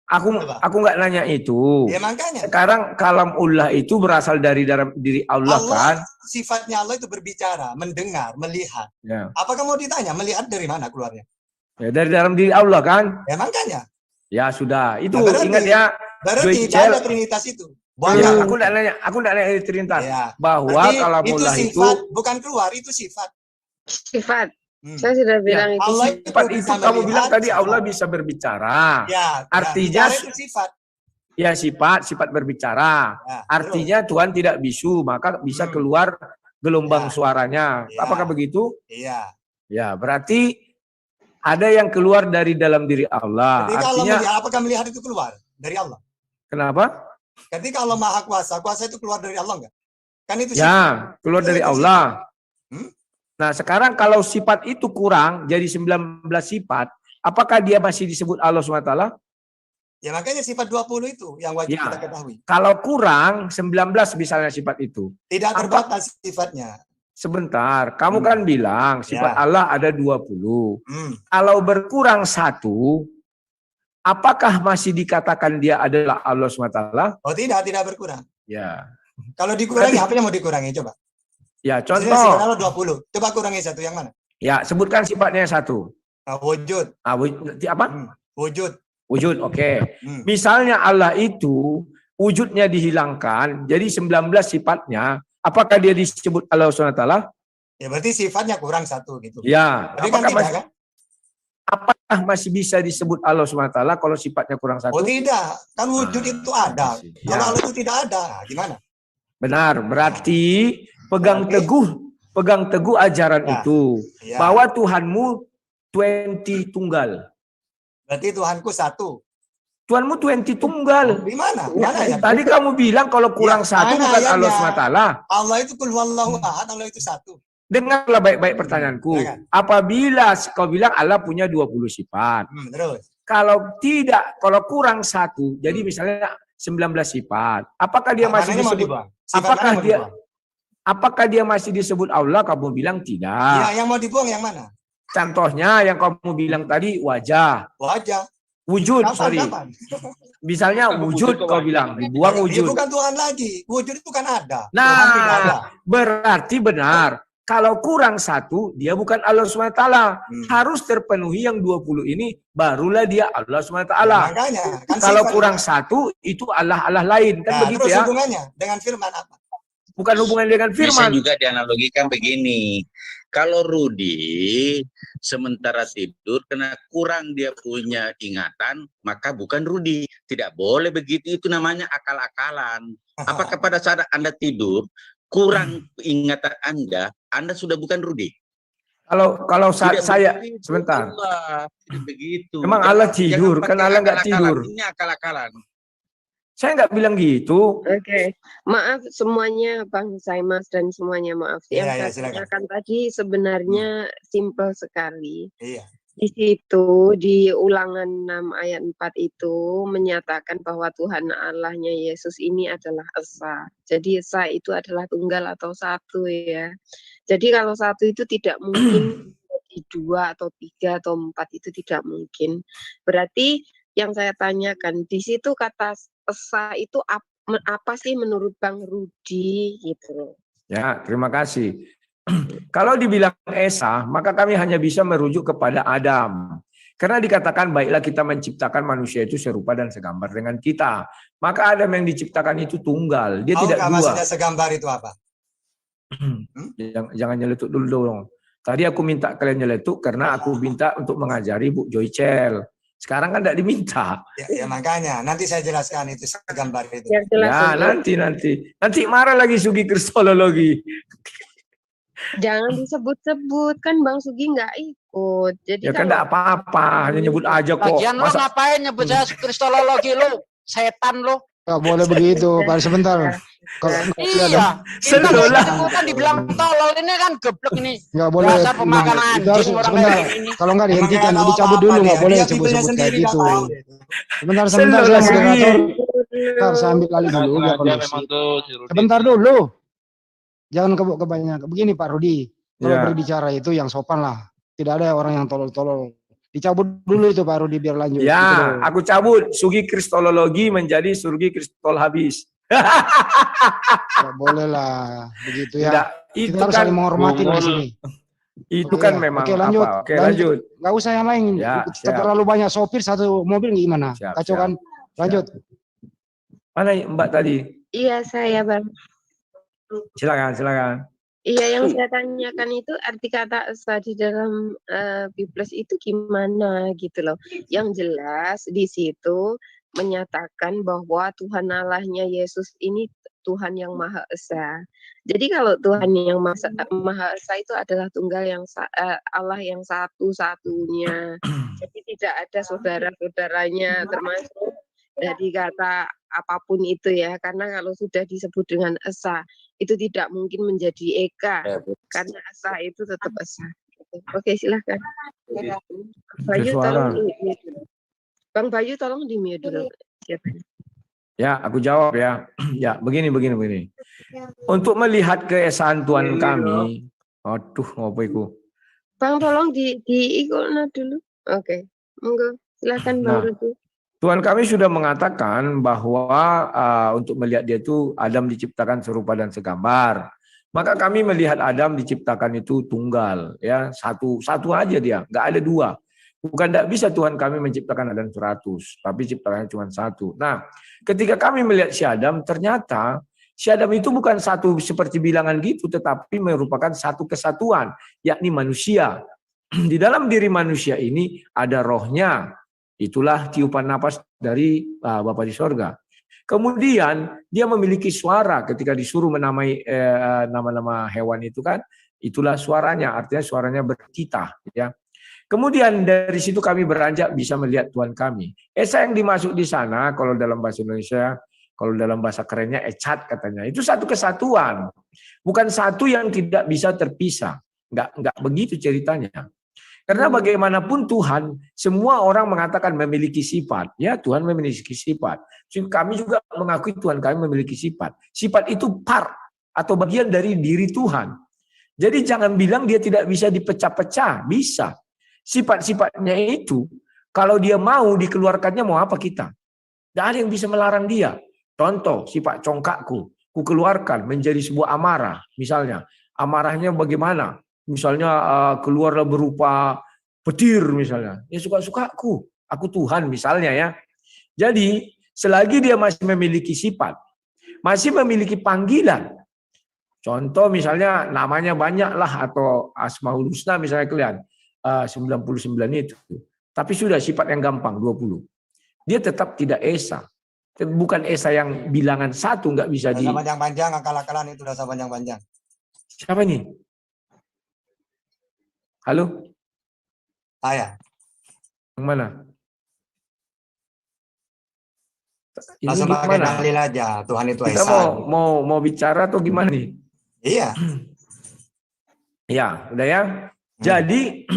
Speaker 3: Aku nggak nanya itu.
Speaker 5: Ya makanya.
Speaker 3: Sekarang kalamullah itu berasal dari dalam diri Allah kan?
Speaker 5: Sifatnya Allah itu berbicara, mendengar, melihat.
Speaker 3: Ya.
Speaker 5: Apakah mau ditanya melihat dari mana keluarnya?
Speaker 3: Ya, dari dalam diri Allah kan?
Speaker 5: Ya makanya.
Speaker 3: Ya sudah. Itu
Speaker 5: Nah, berarti-
Speaker 3: ingat ya.
Speaker 5: Berarti
Speaker 3: Joy
Speaker 5: tidak ada
Speaker 3: Cel.
Speaker 5: Trinitas itu.
Speaker 3: Ya,
Speaker 5: Banyak.
Speaker 3: aku nggak nanya Trinitas.
Speaker 5: Ya.
Speaker 3: Bahwa
Speaker 5: Berarti
Speaker 3: kalamullah
Speaker 5: itu
Speaker 3: itu
Speaker 5: sifat, bukan keluar, itu sifat.
Speaker 6: Sifat.
Speaker 5: Hmm.
Speaker 6: Saya sudah bilang itu
Speaker 5: Allah
Speaker 6: sifat.
Speaker 3: sifat itu
Speaker 5: bisa
Speaker 3: kamu
Speaker 5: melihat,
Speaker 3: bilang tadi
Speaker 5: sifat.
Speaker 3: Allah bisa berbicara.
Speaker 5: Ya,
Speaker 3: Artinya-
Speaker 5: bicara itu sifat.
Speaker 3: Ya sifat berbicara.
Speaker 5: Ya,
Speaker 3: Artinya Tuhan tidak bisu, maka bisa keluar gelombang
Speaker 5: Ya.
Speaker 3: suaranya.
Speaker 5: Ya.
Speaker 3: Apakah begitu?
Speaker 5: Iya.
Speaker 3: Ya, berarti ada yang keluar dari dalam diri Allah.
Speaker 5: Ketika Allah
Speaker 3: Artinya
Speaker 5: melihat, apakah melihat itu keluar dari Allah?
Speaker 3: kenapa?
Speaker 5: Ketika Allah Maha Kuasa, kuasa itu keluar dari Allah enggak? Kan itu sifat.
Speaker 3: Ya, keluar dari
Speaker 5: Itu
Speaker 3: Allah.
Speaker 5: Hmm?
Speaker 3: Nah, sekarang kalau sifat itu kurang jadi 19 sifat, apakah dia masih disebut Allah SWT?
Speaker 5: Ya makanya sifat 20 itu yang wajib
Speaker 3: Ya.
Speaker 5: kita ketahui.
Speaker 3: Kalau kurang 19 misalnya sifat itu.
Speaker 5: Tidak terbatas sifatnya.
Speaker 3: Sebentar, kamu kan bilang sifat
Speaker 5: Ya.
Speaker 3: Allah ada 20.
Speaker 5: Hmm.
Speaker 3: Kalau berkurang 1, apakah masih dikatakan dia adalah Allah SWT?
Speaker 5: Oh tidak berkurang.
Speaker 3: Ya.
Speaker 5: Kalau dikurangi, apa yang mau dikurangi? Coba.
Speaker 3: Ya,
Speaker 5: Misalnya
Speaker 3: contoh.
Speaker 5: sifat Allah 20. Coba kurangi satu, yang mana?
Speaker 3: Ya, sebutkan sifatnya 1.
Speaker 5: Nah, wujud.
Speaker 3: Apa?
Speaker 5: Wujud.
Speaker 3: Wujud, oke.
Speaker 5: Hmm.
Speaker 3: Misalnya Allah itu wujudnya dihilangkan, jadi 19 sifatnya, apakah dia disebut Allah SWT?
Speaker 5: Ya berarti sifatnya kurang 1 gitu.
Speaker 3: Ya.
Speaker 5: Tapi kan
Speaker 3: Apakah masih bisa disebut Allah SWT kalau sifatnya kurang 1?
Speaker 5: Oh tidak, kan wujud itu ada.
Speaker 3: Ya.
Speaker 5: Kalau Allah itu tidak ada, nah, gimana?
Speaker 3: Benar, berarti pegang teguh ajaran
Speaker 5: Ya.
Speaker 3: itu
Speaker 5: Ya.
Speaker 3: bahwa Tuhanmu 20 tunggal.
Speaker 5: Berarti Tuhanku 1.
Speaker 3: Tuhanmu 20 tunggal.
Speaker 5: Di mana? Mana ya?
Speaker 3: Tadi kamu bilang kalau kurang
Speaker 5: Ya,
Speaker 3: 1
Speaker 5: mana
Speaker 3: bukan
Speaker 5: ayatnya?
Speaker 3: Allah SWT.
Speaker 5: Allah itu kul huwallahu ahad, Allah itu 1.
Speaker 3: Dengarlah baik-baik pertanyaanku.
Speaker 5: Silakan.
Speaker 3: Apabila kau bilang Allah punya 20 sifat.
Speaker 5: Terus.
Speaker 3: Kalau kurang 1, jadi misalnya 19 sifat. Apakah dia masih
Speaker 5: Mananya mau
Speaker 3: disebut
Speaker 5: dibuang? Sifat
Speaker 3: apakah
Speaker 5: mana mau
Speaker 3: dia-
Speaker 5: dibuang?
Speaker 3: apakah dia masih disebut Allah? Kamu bilang tidak.
Speaker 5: Ya, yang mau dibuang yang mana?
Speaker 3: Contohnya yang kamu bilang tadi wajah,
Speaker 5: Wajah.
Speaker 3: wujud,
Speaker 5: Kapan?
Speaker 3: Misalnya wujud kau bilang, dibuang
Speaker 5: Dia
Speaker 3: wujud.
Speaker 5: bukan Tuhan lagi. Wujud itu kan ada.
Speaker 3: Nah,
Speaker 5: Tuhan tidak ada.
Speaker 3: berarti benar. Kalau kurang 1, dia bukan Allah SWT. Harus terpenuhi yang 20 ini, barulah dia Allah SWT.
Speaker 5: Makanya. Kan
Speaker 3: Kalau
Speaker 5: sifat
Speaker 3: kurang
Speaker 5: itu.
Speaker 3: 1, itu Allah lain. Kan
Speaker 5: Nah,
Speaker 3: begitu
Speaker 5: terus
Speaker 3: ya?
Speaker 5: hubungannya dengan firman apa?
Speaker 3: Bukan hubungan dengan
Speaker 8: Bisa
Speaker 3: firman.
Speaker 8: juga dianalogikan begini. Kalau Rudi sementara tidur karena kurang dia punya ingatan, maka bukan Rudi. Tidak boleh begitu, itu namanya akal-akalan. Apakah pada saat Anda tidur kurang ingatan Anda sudah bukan Rudi?
Speaker 3: Kalau saat
Speaker 8: Tidak
Speaker 3: saya
Speaker 8: begitu,
Speaker 3: sebentar.
Speaker 8: Allah. Tidak begitu.
Speaker 3: Emang Allah tidur, kan
Speaker 8: pakai
Speaker 3: Allah nggak
Speaker 8: akal-akalan.
Speaker 3: tidur.
Speaker 8: Ini akal-akalan.
Speaker 3: Saya nggak bilang gitu.
Speaker 6: Oke, maaf semuanya Bang Saimas dan semuanya maaf. Yang
Speaker 5: Iya,
Speaker 6: saya
Speaker 5: silakan.
Speaker 6: tanyakan tadi sebenarnya simpel sekali.
Speaker 5: Iya.
Speaker 6: Di situ di Ulangan 6 ayat 4 itu menyatakan bahwa Tuhan Allahnya Yesus ini adalah Esa. Jadi Esa itu adalah tunggal atau satu ya. Jadi kalau satu itu tidak mungkin di 2 atau 3 atau 4 itu tidak mungkin. Berarti yang saya tanyakan di situ kata Esa itu apa sih menurut Bang Rudi gitu.
Speaker 3: Ya, terima kasih. Kalau dibilang Esa, maka kami hanya bisa merujuk kepada Adam. Karena dikatakan baiklah kita menciptakan manusia itu serupa dan segambar dengan kita. Maka Adam yang diciptakan itu tunggal, dia tidak dua.
Speaker 5: Maksudnya segambar itu apa?
Speaker 3: Jangan nyeletuk dulu dong. Tadi aku minta kalian nyeletuk karena aku minta untuk mengajari Bu Joycel. Sekarang kan tidak diminta.
Speaker 5: Ya makanya nanti saya jelaskan itu segambar itu.
Speaker 3: Ya nanti marah lagi Sugi Kristolologi.
Speaker 6: Jangan disebut-sebut kan Bang Sugi nggak ikut. Jadi
Speaker 3: ya kan tidak apa-apa, hanya nyebut aja kok.
Speaker 7: Lagian lo ngapain nyebut saya kristologi lo? Setan lo.
Speaker 2: Nggak boleh begitu, Pak. Sebentar.
Speaker 7: Iya, kita kan dibilang tolol ini kan geblek ini.
Speaker 2: Nggak boleh.
Speaker 7: Dasar pemakan anjing orang
Speaker 2: sebentar.
Speaker 7: kayak ini.
Speaker 2: Kalau nggak dihentikan, dicabut dulu, nggak boleh sebut-sebut kayak gitu. Sebentar, saya moderator. Bentar, saya ambil alih dulu. Sebentar dulu. Jangan kebanyakan. Begini Pak Rudi, kalau berbicara itu yang sopan lah. Tidak ada orang yang tolol-tolol. Dicabut dulu itu Pak Rudi biar lanjut.
Speaker 3: Ya,
Speaker 2: gitu
Speaker 3: aku cabut. Sugi Kristolologi menjadi Surgi Kristol habis.
Speaker 2: Nggak boleh lah, begitu ya.
Speaker 3: Tidak, itu
Speaker 2: kita harus
Speaker 3: kan
Speaker 2: saling menghormati di sini.
Speaker 3: Itu kan memang
Speaker 2: Oke, lanjut.
Speaker 3: apa? Oke, lanjut.
Speaker 2: Nggak usah yang lain.
Speaker 3: Ya,
Speaker 2: Terlalu banyak sopir satu mobil gimana? Kacau kan? Lanjut.
Speaker 3: Mana Mbak tadi?
Speaker 6: Iya saya Bang.
Speaker 3: Silakan.
Speaker 6: Iya yang saya tanyakan itu arti kata Esa di dalam Bibles itu gimana gitu loh. Yang jelas di situ menyatakan bahwa Tuhan Allahnya Yesus ini Tuhan yang Maha Esa. Jadi kalau Tuhan yang Maha Esa itu adalah tunggal yang Allah yang satu-satunya. Jadi tidak ada saudara-saudaranya termasuk dari kata apapun itu ya, karena kalau sudah disebut dengan Esa itu tidak mungkin menjadi Eka karena Esa itu tetap Esa. Oke silahkan. Bayu tolong Bang Bayu tolong di mute dulu.
Speaker 3: Ya, aku jawab ya. Ya, begini. Untuk melihat keesaan Tuhan kami, aduh ngopiku.
Speaker 6: Bang tolong diikutnya dulu. Oke, monggo silakan Bang Rudi.
Speaker 3: Tuhan kami sudah mengatakan bahwa untuk melihat dia itu Adam diciptakan serupa dan segambar. Maka kami melihat Adam diciptakan itu tunggal, ya satu aja dia, nggak ada dua. Bukan tidak bisa Tuhan kami menciptakan Adam 100, tapi ciptakannya cuma satu. Nah, ketika kami melihat si Adam, ternyata si Adam itu bukan satu seperti bilangan gitu, tetapi merupakan satu kesatuan, yakni manusia. Di dalam diri manusia ini ada rohnya. Itulah tiupan napas dari Bapa di sorga. Kemudian dia memiliki suara ketika disuruh menamai nama-nama hewan itu kan, itulah suaranya, artinya suaranya bertitah. Ya. Kemudian dari situ kami beranjak bisa melihat Tuhan kami. Esa yang dimasuk di sana, kalau dalam bahasa Indonesia, kalau dalam bahasa kerennya ecat katanya, itu satu kesatuan. Bukan satu yang tidak bisa terpisah. Enggak begitu ceritanya. Karena bagaimanapun Tuhan, semua orang mengatakan memiliki sifat. Ya, Tuhan memiliki sifat. Kami juga mengakui Tuhan kami memiliki sifat. Sifat itu part atau bagian dari diri Tuhan. Jadi jangan bilang dia tidak bisa dipecah-pecah. Bisa. Sifat-sifatnya itu, kalau dia mau dikeluarkannya mau apa kita? Tidak ada yang bisa melarang dia. Contoh, sifat congkakku. Ku keluarkan menjadi sebuah amarah. Misalnya, amarahnya bagaimana? Misalnya keluarlah berupa petir misalnya. Ya suka-sukaku. Aku Tuhan misalnya ya. Jadi selagi dia masih memiliki sifat, masih memiliki panggilan, Contoh misalnya namanya banyak lah atau Asmaul Husna misalnya kalian 99 itu. Tapi sudah sifat yang gampang 20. Dia tetap tidak esa. Bukan esa yang bilangan satu nggak bisa
Speaker 5: Dosa panjang-panjang, akal-akalan itu dosa panjang-panjang.
Speaker 3: Siapa nih? Halo?
Speaker 5: Saya.
Speaker 3: Yang mana? Ini
Speaker 5: Langsung pakai
Speaker 3: gimana?
Speaker 5: dalil aja, Tuhan itu
Speaker 3: Kita
Speaker 5: esa.
Speaker 3: mau bicara atau gimana nih?
Speaker 5: Iya.
Speaker 3: Ya, udah ya. Jadi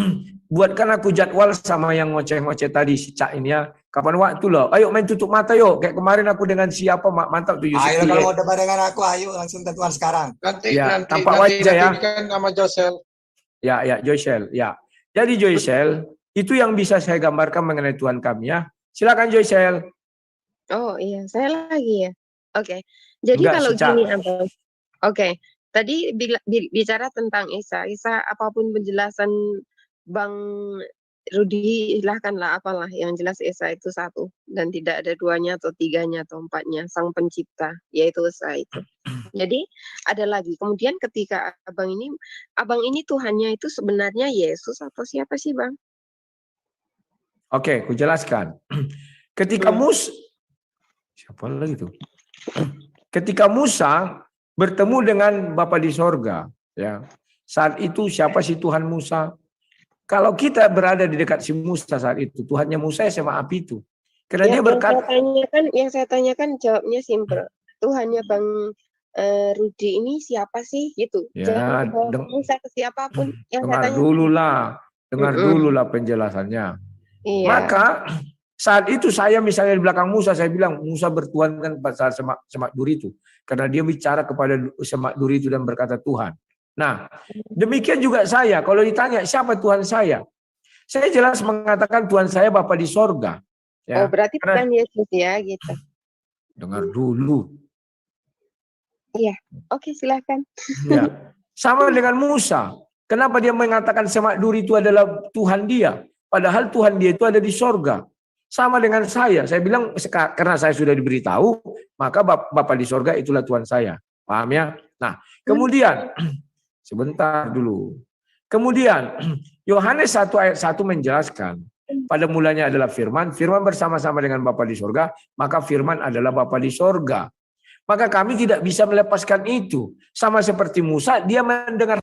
Speaker 3: buatkan aku jadwal sama yang ngoceh-ngoceh tadi si Cak ini ya. Kapan waktu loh? Ayo main tutup mata yuk. Kayak kemarin aku dengan siapa mantap tuh Yusuf.
Speaker 5: Ayo kalau mau debat dengan aku, ayo langsung tentuan sekarang.
Speaker 3: Ya, tampak wajah ya.
Speaker 4: Kan nama Josel.
Speaker 3: Ya, Joycel. Ya. Jadi Joycel, itu yang bisa saya gambarkan mengenai Tuhan kami ya. Silakan Joycel.
Speaker 6: Oh iya, saya lagi ya. Oke. Jadi
Speaker 3: Enggak,
Speaker 6: kalau
Speaker 3: Cak.
Speaker 6: gini Abang. Oke. Tadi bicara tentang Esa. Esa apapun penjelasan Bang Rudi, silahkanlah apalah. Yang jelas Esa itu satu. Dan tidak ada duanya atau tiganya atau empatnya. Sang pencipta, yaitu Esa itu. Jadi ada lagi. Kemudian ketika Abang ini Tuhannya itu sebenarnya Yesus atau siapa sih Bang?
Speaker 3: Oke, aku jelaskan. Ketika siapa lagi tuh? Ketika Musa bertemu dengan Bapa di sorga, ya. Saat itu siapa sih Tuhan Musa? Kalau kita berada di dekat si Musa saat itu, Tuhannya Musa sama api itu. Karena dia berkata,
Speaker 6: yang saya tanyakan jawabnya simpel. Tuhannya Bang Rudi ini siapa sih gitu?
Speaker 3: ya,
Speaker 6: Jangan Musa ke siapapun. Yang
Speaker 3: dengar dulu lah penjelasannya.
Speaker 6: Iya.
Speaker 3: Maka saat itu saya misalnya di belakang Musa, saya bilang Musa bertuhankan pada semak duri itu. Karena dia bicara kepada semak duri itu dan berkata Tuhan. Nah, demikian juga saya. Kalau ditanya siapa Tuhan saya jelas mengatakan Tuhan saya Bapa di sorga. Ya.
Speaker 6: Oh, berarti bukan Yesus ya, gitu.
Speaker 3: Dengar dulu.
Speaker 6: Iya, oke silahkan.
Speaker 3: Ya. Sama dengan Musa. Kenapa dia mengatakan semak duri itu adalah Tuhan dia? Padahal Tuhan dia itu ada di sorga. Sama dengan saya bilang karena saya sudah diberitahu, maka Bapa di sorga itulah Tuhan saya. Paham ya? Nah, kemudian, sebentar dulu. Kemudian, Yohanes 1 ayat 1 menjelaskan, pada mulanya adalah firman, firman bersama-sama dengan Bapa di sorga, maka firman adalah Bapa di sorga. Maka kami tidak bisa melepaskan itu. Sama seperti Musa, dia mendengar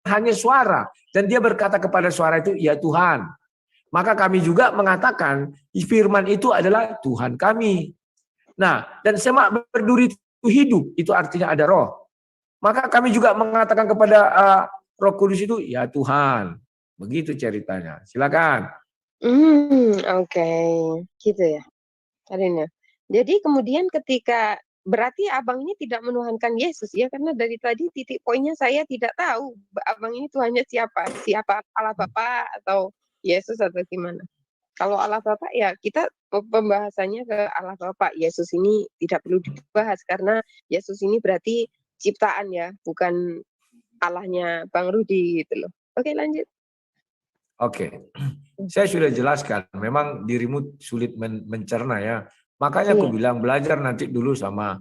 Speaker 3: hanya suara dan dia berkata kepada suara itu ya Tuhan. Maka kami juga mengatakan firman itu adalah Tuhan kami. Nah, dan semak berduri itu hidup, itu artinya ada roh. Maka kami juga mengatakan kepada Roh Kudus itu ya Tuhan. Begitu ceritanya. Silakan.
Speaker 6: Oke. Gitu ya. Karina. Jadi kemudian ketika berarti abang ini tidak menuhankan Yesus ya, karena dari tadi titik poinnya saya tidak tahu abang ini Tuhannya siapa Allah Bapa atau Yesus atau gimana. Kalau Allah Bapa ya kita pembahasannya ke Allah Bapa. Yesus ini tidak perlu dibahas karena Yesus ini berarti ciptaan ya, bukan Allahnya Bang Rudi gitu loh. Oke, lanjut.
Speaker 3: Oke. Saya sudah jelaskan, memang dirimu sulit mencerna ya. Makanya aku bilang belajar nanti dulu sama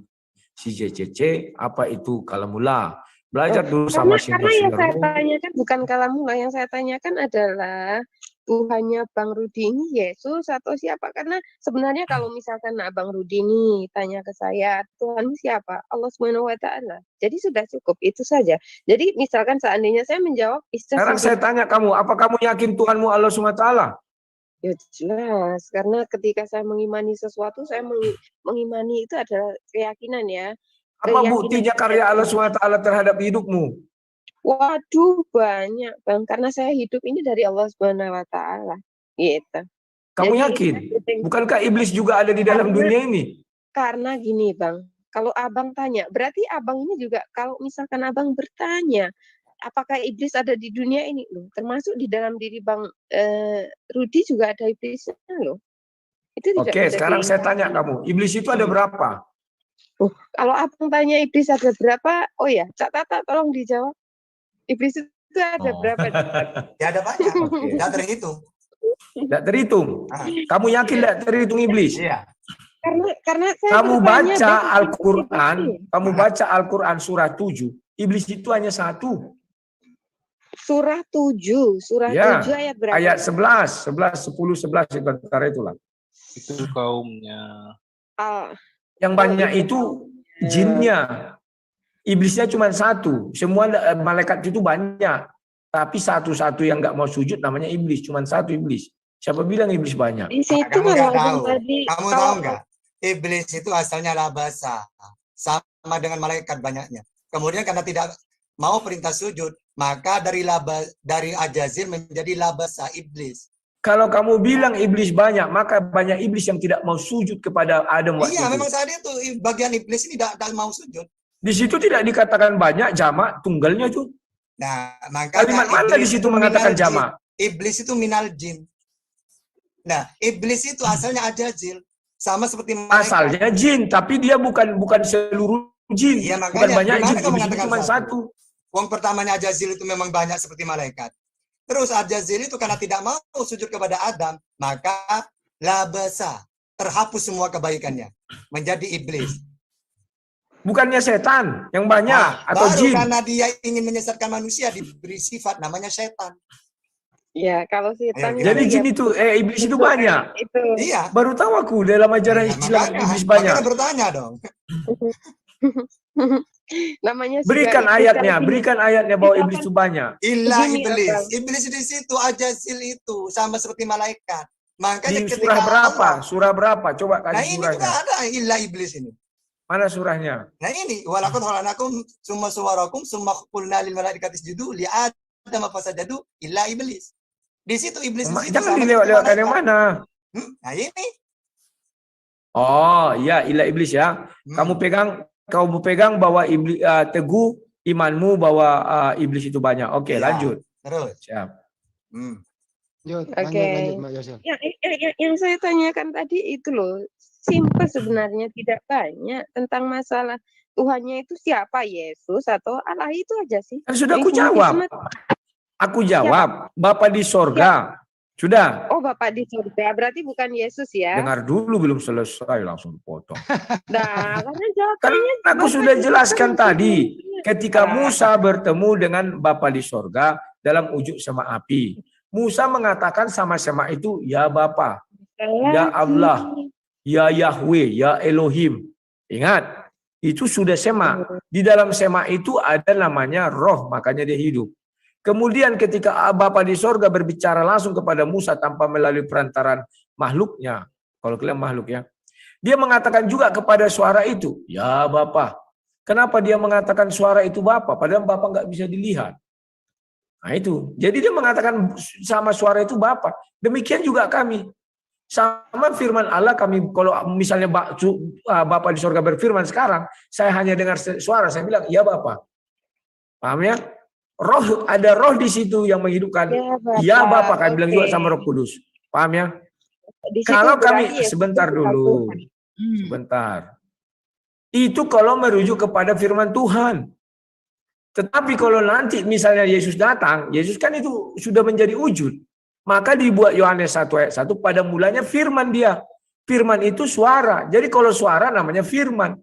Speaker 3: si CCC, apa itu kalamullah. Belajar dulu sama
Speaker 6: Karena yang saya tanyakan bukan kalamullah, yang saya tanyakan adalah Tuhannya Bang Rudi ini Yesus atau siapa? Karena sebenarnya kalau misalkan Bang Rudi ini tanya ke saya, Tuhan siapa? Allah Subhanahu wa taala. Jadi sudah cukup itu saja. Jadi misalkan seandainya saya menjawab
Speaker 3: sekarang saya tanya kamu, apa kamu yakin Tuhanmu Allah Subhanahu wa taala?
Speaker 6: Ya jelas, karena ketika saya mengimani sesuatu, saya mengimani itu adalah keyakinan ya.
Speaker 3: Apa buktinya karya Allah SWT terhadap hidupmu?
Speaker 6: Waduh, banyak Bang. Karena saya hidup ini dari Allah SWT. Gitu.
Speaker 3: Kamu yakin? Bukankah iblis juga ada di dalam dunia ini?
Speaker 6: Karena gini Bang, kalau abang tanya, berarti abang ini juga kalau misalkan abang bertanya, apakah iblis ada di dunia ini loh? Termasuk di dalam diri Bang Rudi juga ada iblisnya loh. Itu tidak.
Speaker 3: Oke, sekarang saya tanya kamu, iblis itu ada berapa?
Speaker 6: Kalau abang tanya iblis ada berapa, oh ya, Cak Tata tolong dijawab. Iblis itu ada berapa?
Speaker 5: Ya ada banyak, tidak terhitung.
Speaker 3: Tidak terhitung. Kamu yakin tidak terhitung iblis?
Speaker 5: Iya.
Speaker 6: Karena saya
Speaker 3: Kamu
Speaker 6: bertanya,
Speaker 3: baca
Speaker 6: Bang,
Speaker 3: Al-Quran,
Speaker 6: itu
Speaker 3: kamu baca Al-Quran surah 7, iblis itu hanya satu.
Speaker 6: surah 7
Speaker 3: Ya,
Speaker 6: ayat berapa?
Speaker 3: ayat 11, 10, 11 itu antara itulah.
Speaker 9: Itu kaumnya.
Speaker 3: Yang banyak itu jinnya. Iblisnya cuma satu. Semua malaikat itu banyak. Tapi satu-satu yang nggak mau sujud namanya iblis. Cuma satu iblis. Siapa bilang iblis banyak?
Speaker 6: Di situ
Speaker 5: Kamu nggak tahu.
Speaker 6: tadi,
Speaker 5: Kamu tahu nggak? Iblis itu asalnya labasa, sama dengan malaikat banyaknya. Kemudian karena tidak mau perintah sujud, maka dari Ajazil menjadi labasa, iblis.
Speaker 3: Kalau kamu bilang iblis banyak, maka banyak iblis yang tidak mau sujud kepada Adam waktu
Speaker 5: Iya,
Speaker 3: itu.
Speaker 5: memang saat itu bagian iblis ini tidak mau sujud.
Speaker 3: Di situ tidak dikatakan banyak, jamak, tunggalnya tuh.
Speaker 5: Nah, makanya
Speaker 3: Kalimat mana di situ mengatakan jamak?
Speaker 5: Iblis itu minal jin. Nah, iblis itu asalnya Ajazil. Sama seperti malaikat.
Speaker 3: Asalnya jin, tapi dia bukan seluruh jin.
Speaker 5: Iya,
Speaker 3: Bukan
Speaker 5: makanya
Speaker 3: banyak jin,
Speaker 5: gimana kamu
Speaker 3: iblis itu
Speaker 5: mengatakan
Speaker 3: cuma satu.
Speaker 5: Wong pertamanya Ajazil itu memang banyak seperti malaikat. Terus Ajazil itu karena tidak mau sujud kepada Adam, maka labasa, terhapus semua kebaikannya, menjadi iblis.
Speaker 3: Bukannya setan yang banyak atau
Speaker 5: baru
Speaker 3: jin.
Speaker 5: karena dia ingin menyesatkan manusia, diberi sifat namanya setan.
Speaker 6: Ya, kalau setan
Speaker 5: Ayo,
Speaker 3: Jadi
Speaker 6: itu
Speaker 3: jin itu, iblis itu banyak.
Speaker 6: itu.
Speaker 5: Iya.
Speaker 3: Baru tahu aku dalam ajaran Islam iblis banyak.
Speaker 5: Makanya bertanya dong.
Speaker 6: Namanya juga
Speaker 3: Berikan
Speaker 6: iblis
Speaker 3: ayatnya,
Speaker 6: tadi.
Speaker 3: berikan ayatnya bahwa iblis itu banyak.
Speaker 5: Ilah
Speaker 6: Gini,
Speaker 5: iblis.
Speaker 6: Abang.
Speaker 5: Iblis di situ, Ajazil itu sama seperti malaikat. Makanya
Speaker 3: Di
Speaker 5: ketika
Speaker 3: surah berapa?
Speaker 5: Allah,
Speaker 3: Surah berapa? Coba
Speaker 5: nah
Speaker 3: kasih
Speaker 5: ini juga
Speaker 3: surahnya.
Speaker 5: ada ilah iblis ini.
Speaker 3: Mana surahnya?
Speaker 5: Nah ini, walaqad khalaqnakum summa suwarakum summa qulna lil malaikati isjudu li Adam fasajadu illa iblis. Di situ iblis di situ
Speaker 3: Jangan
Speaker 5: sama
Speaker 3: dilewat-lewatkan
Speaker 5: seperti
Speaker 3: yang
Speaker 5: malaikat.
Speaker 3: mana.
Speaker 5: Nah ini.
Speaker 3: Oh, iya ilah iblis ya. Kamu pegang bahwa iblis teguh imanmu bahwa iblis itu banyak. Oke,
Speaker 5: Ya,
Speaker 3: lanjut.
Speaker 5: terus.
Speaker 3: Siap.
Speaker 6: Oke.
Speaker 2: Lanjut Mbak Yosel.
Speaker 6: Yang saya tanyakan tadi itu loh, simpel sebenarnya, tidak banyak tentang masalah Tuhannya itu siapa, Yesus atau Allah itu aja sih.
Speaker 3: Kan sudah aku
Speaker 6: Intinya
Speaker 3: jawab.
Speaker 6: cuma
Speaker 3: Aku jawab, Bapa di sorga. Sudah.
Speaker 6: Oh, Bapak di surga, berarti bukan Yesus ya?
Speaker 3: Dengar dulu belum selesai langsung dipotong.
Speaker 6: Nah, karena
Speaker 3: Kan
Speaker 6: jawabannya
Speaker 3: aku
Speaker 6: Bapak
Speaker 3: sudah
Speaker 6: di
Speaker 3: jelaskan
Speaker 6: surga.
Speaker 3: tadi. Ketika Musa bertemu dengan Bapa di sorga dalam ujung sema api. Musa mengatakan sama sema itu, ya Bapa, ya Allah, ya Yahweh, ya Elohim. Ingat, itu sudah sema. Di dalam sema itu ada namanya roh, makanya dia hidup. Kemudian ketika Bapa di sorga berbicara langsung kepada Musa tanpa melalui perantaran makhluknya, kalau kalian makhluk ya, dia mengatakan juga kepada suara itu, ya Bapa. Kenapa dia mengatakan suara itu Bapa, padahal Bapa nggak bisa dilihat? Nah itu, jadi dia mengatakan sama suara itu Bapa. Demikian juga kami. Sama firman Allah kami, kalau misalnya Bapa di sorga berfirman sekarang, saya hanya dengar suara, saya bilang, ya Bapa. Paham ya? Roh, ada roh di situ yang menghidupkan. Ya Bapa, kami bilang juga sama Roh Kudus. Paham ya? Kalau kami, sebentar dulu. Sebentar. Itu kalau merujuk kepada firman Tuhan. Tetapi kalau nanti misalnya Yesus datang, Yesus kan itu sudah menjadi wujud. Maka dibuat Yohanes 1 ayat 1, pada mulanya firman dia. Firman itu suara. Jadi kalau suara namanya firman.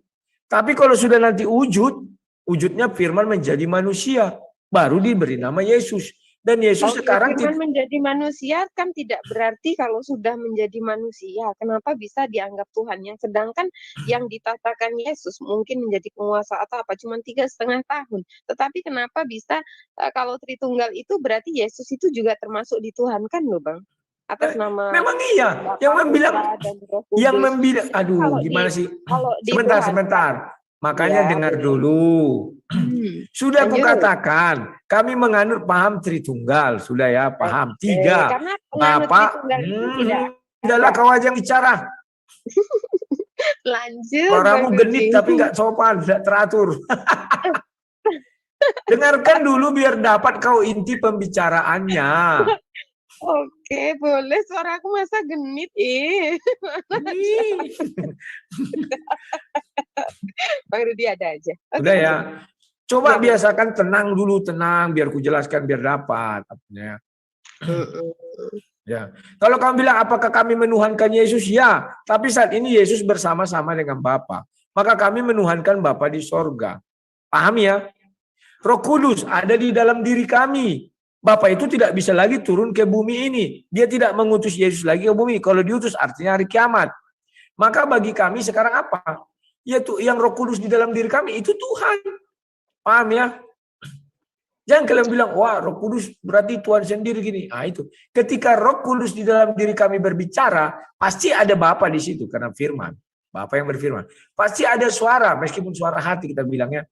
Speaker 3: Tapi kalau sudah nanti wujud, wujudnya firman menjadi manusia. Baru diberi nama Yesus. Dan Yesus sekarang
Speaker 6: firman menjadi manusia kan tidak berarti kalau sudah menjadi manusia. Kenapa bisa dianggap Tuhan? Yang sedangkan yang ditatakan Yesus mungkin menjadi penguasa atau apa cuma 3,5 tahun. Tetapi kenapa bisa kalau Tritunggal itu berarti Yesus itu juga termasuk dituhankan loh Bang? Atas nama
Speaker 3: memang iya. Yang membilang aduh gimana sih? Sebentar. Makanya dengar dulu. Sudah aku katakan, kami menganut paham Tritunggal. Sudah ya, paham. 3. Bapak, adalah kau aja yang bicara.
Speaker 6: Lanjut.
Speaker 3: Suaramu genit tapi nggak sopan, tidak teratur. Dengarkan dulu biar dapat kau inti pembicaraannya.
Speaker 6: Oke, boleh. Suara aku masa genit, Bang Rudi ada aja.
Speaker 3: Udah ya. Coba biasakan tenang dulu, tenang biar ku jelaskan biar dapat. Ya. Kalau kamu bilang apakah kami menuhankan Yesus? Ya, tapi saat ini Yesus bersama-sama dengan Bapa. Maka kami menuhankan Bapa di sorga. Paham ya? Roh Kudus ada di dalam diri kami. Bapa itu tidak bisa lagi turun ke bumi ini. Dia tidak mengutus Yesus lagi ke bumi. Kalau diutus artinya hari kiamat. Maka bagi kami sekarang apa? Yaitu yang Roh Kudus di dalam diri kami itu Tuhan. Paham ya? Jangan kalian bilang, wah Roh Kudus berarti Tuhan sendiri gini. Nah itu. Ketika Roh Kudus di dalam diri kami berbicara, pasti ada Bapa di situ karena firman. Bapa yang berfirman. Pasti ada suara, meskipun suara hati kita bilangnya.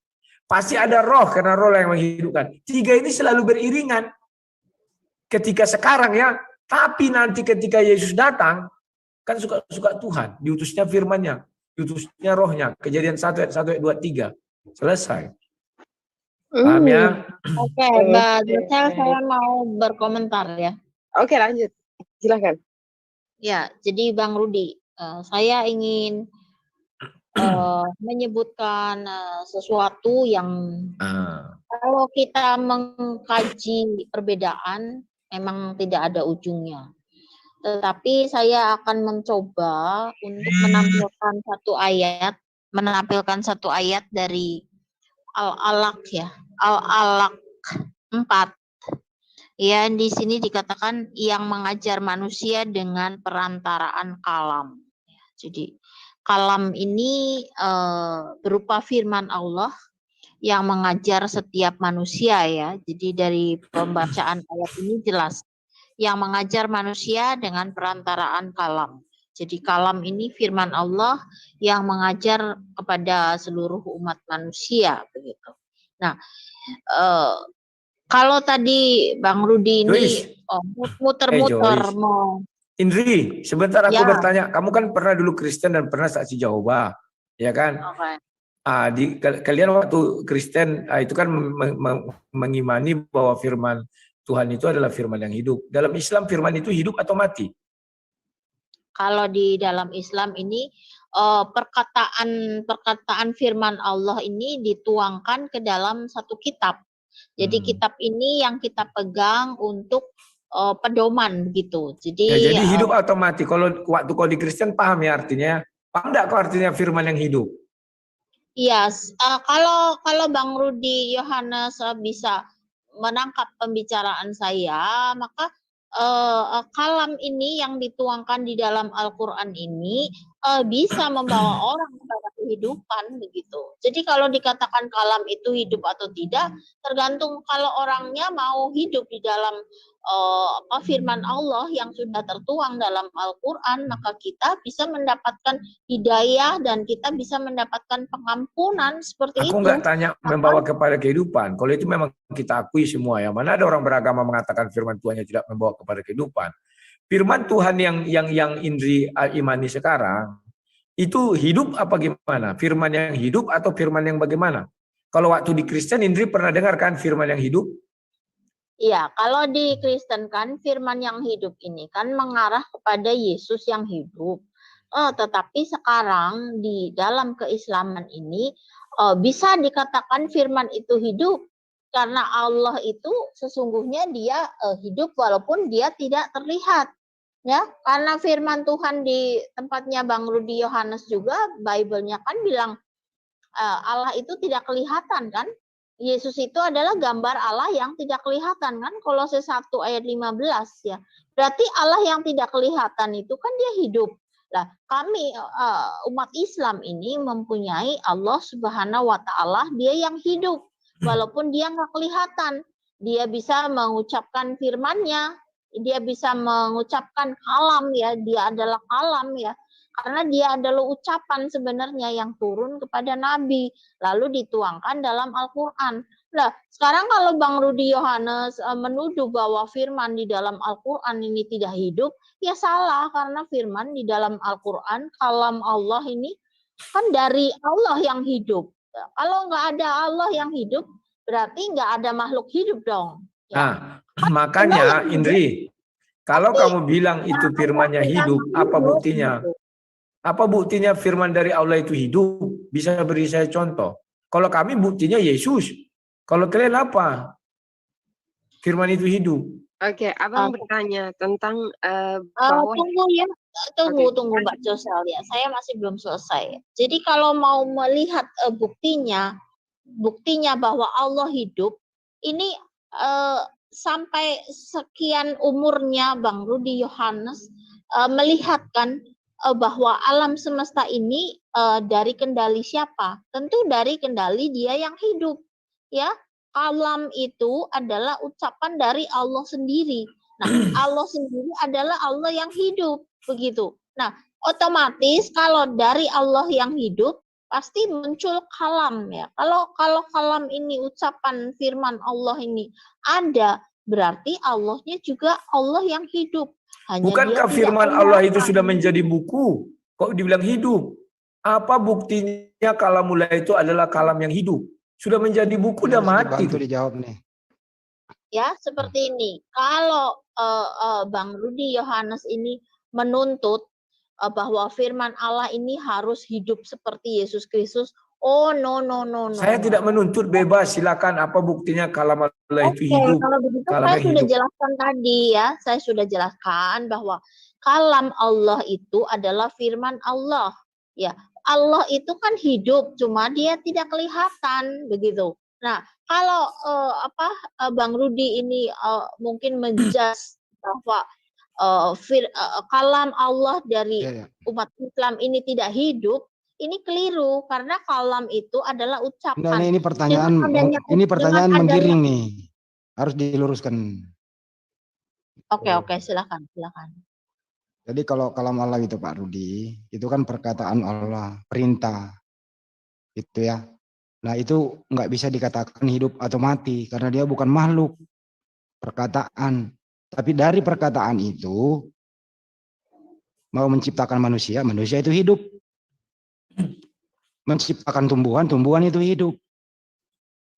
Speaker 3: Pasti ada roh karena roh yang menghidupkan. Tiga ini selalu beriringan. Ketika sekarang ya, tapi nanti ketika Yesus datang, kan suka Tuhan, diutusnya firman-Nya, diutusnya rohnya. Kejadian 1 ayat 1 ayat 2 3. Selesai. Paham ya?
Speaker 1: Oke, Mbak Gisel, saya mau berkomentar ya.
Speaker 6: Oke, lanjut. Silakan.
Speaker 1: Ya, jadi Bang Rudi, saya ingin menyebutkan sesuatu yang kalau kita mengkaji perbedaan memang tidak ada ujungnya. Tetapi saya akan mencoba untuk menampilkan satu ayat dari Al-Alaq ya, Al-Alaq 4. Ya, di sini dikatakan yang mengajar manusia dengan perantaraan kalam. Jadi kalam ini berupa firman Allah yang mengajar setiap manusia ya. Jadi dari pembacaan ayat ini jelas yang mengajar manusia dengan perantaraan kalam. Jadi kalam ini firman Allah yang mengajar kepada seluruh umat manusia begitu. Nah, kalau tadi Bang Rudi ini muter-muter mau
Speaker 3: Indri, sebentar aku bertanya. Kamu kan pernah dulu Kristen dan pernah saksi Jehovah, ya kan?
Speaker 1: Okay.
Speaker 3: Kalian waktu Kristen itu kan mengimani bahwa firman Tuhan itu adalah firman yang hidup. Dalam Islam firman itu hidup atau mati?
Speaker 1: Kalau di dalam Islam ini perkataan firman Allah ini dituangkan ke dalam satu kitab. Jadi kitab ini yang kita pegang untuk pedoman begitu. Jadi,
Speaker 3: ya, jadi hidup atau mati. Kalau waktu kau di Kristen paham ya artinya? Paham enggak kok artinya firman yang hidup?
Speaker 1: Iya, kalau Bang Rudi Yohanes bisa menangkap pembicaraan saya, maka kalam ini yang dituangkan di dalam Al-Quran ini bisa membawa orang kepada kehidupan begitu. Jadi kalau dikatakan kalam itu hidup atau tidak, tergantung kalau orangnya mau hidup di dalam firman Allah yang sudah tertuang dalam Al-Quran, maka kita bisa mendapatkan hidayah dan kita bisa mendapatkan pengampunan seperti itu.
Speaker 3: Aku nggak tanya membawa kepada kehidupan. Kalau itu memang kita akui semua ya. Mana ada orang beragama mengatakan firman Tuhan yang tidak membawa kepada kehidupan. Firman Tuhan yang Indri imani sekarang itu hidup apa gimana? Firman yang hidup atau firman yang bagaimana? Kalau waktu di Kristen Indri pernah dengar kan firman yang hidup?
Speaker 1: Iya, kalau di Kristen kan firman yang hidup ini kan mengarah kepada Yesus yang hidup. Tetapi sekarang di dalam keislaman ini bisa dikatakan firman itu hidup karena Allah itu sesungguhnya dia hidup walaupun dia tidak terlihat. Ya, karena firman Tuhan di tempatnya Bang Rudi Yohanes juga Bible-nya kan bilang Allah itu tidak kelihatan kan? Yesus itu adalah gambar Allah yang tidak kelihatan kan, Kolose 1 ayat 15 ya. Berarti Allah yang tidak kelihatan itu kan dia hidup. Nah, kami umat Islam ini mempunyai Allah Subhanahu wa taala, dia yang hidup. Walaupun dia nggak kelihatan, dia bisa mengucapkan firman-Nya, dia bisa mengucapkan kalam ya, dia adalah kalam ya. Karena dia adalah ucapan sebenarnya yang turun kepada Nabi, lalu dituangkan dalam Al-Quran. Nah, sekarang kalau Bang Rudi Yohanes menuduh bahwa firman di dalam Al-Quran ini tidak hidup, ya salah, karena firman di dalam Al-Quran, kalam Allah ini kan dari Allah yang hidup. Kalau nggak ada Allah yang hidup, berarti nggak ada makhluk hidup dong.
Speaker 3: Ya. Nah, makanya Indri, kalau kamu bilang itu firmannya hidup, apa buktinya? Apa buktinya firman dari Allah itu hidup? Bisa beri saya contoh. Kalau kami buktinya Yesus. Kalau kalian apa? Firman itu hidup.
Speaker 6: Oke, abang bertanya tentang bahwa
Speaker 1: Tunggu ya, tunggu Mbak Josel ya. Saya masih belum selesai. Jadi kalau mau melihat buktinya bahwa Allah hidup, ini sampai sekian umurnya Bang Rudi Yohanes melihat kan bahwa alam semesta ini dari kendali siapa? Tentu dari kendali Dia yang hidup, ya. Kalam itu adalah ucapan dari Allah sendiri. Nah, Allah sendiri adalah Allah yang hidup, begitu. Nah, otomatis kalau dari Allah yang hidup pasti muncul kalam ya. Kalau kalam ini ucapan firman Allah ini ada, berarti Allahnya juga Allah yang hidup. Hanya
Speaker 3: Bukankah
Speaker 1: Dia
Speaker 3: firman
Speaker 1: tidak
Speaker 3: Allah itu
Speaker 1: kelihatan.
Speaker 3: sudah menjadi buku? Kok dibilang hidup? Apa buktinya kalamullah itu adalah kalam yang hidup? Sudah menjadi buku, udah mati.
Speaker 2: Dibantu dijawab nih.
Speaker 1: Ya, seperti ini. Kalau Bang Rudi Yohanes ini menuntut bahwa firman Allah ini harus hidup seperti Yesus Kristus, oh no.
Speaker 3: Saya tidak menuntut, bebas, silakan. Apa buktinya kalamullah itu hidup?
Speaker 1: Kalau begitu
Speaker 3: Kalam
Speaker 1: saya
Speaker 3: yang
Speaker 1: sudah
Speaker 3: hidup.
Speaker 1: jelaskan tadi ya. Saya sudah jelaskan bahwa kalam Allah itu adalah firman Allah. Ya, Allah itu kan hidup, cuma Dia tidak kelihatan begitu. Nah, kalau Bang Rudi ini mungkin menjas bahwa kalam Allah dari umat Islam ini tidak hidup, ini keliru karena kalam itu adalah ucapan.
Speaker 2: Nah, ini pertanyaan menggiring nih, harus diluruskan.
Speaker 1: Oke, silakan.
Speaker 2: Jadi kalau kalam Allah itu Pak Rudi, itu kan perkataan Allah, perintah, itu ya. Nah itu nggak bisa dikatakan hidup atau mati karena dia bukan makhluk, perkataan. Tapi dari perkataan itu mau menciptakan manusia, manusia itu hidup. Menciptakan tumbuhan, tumbuhan itu hidup.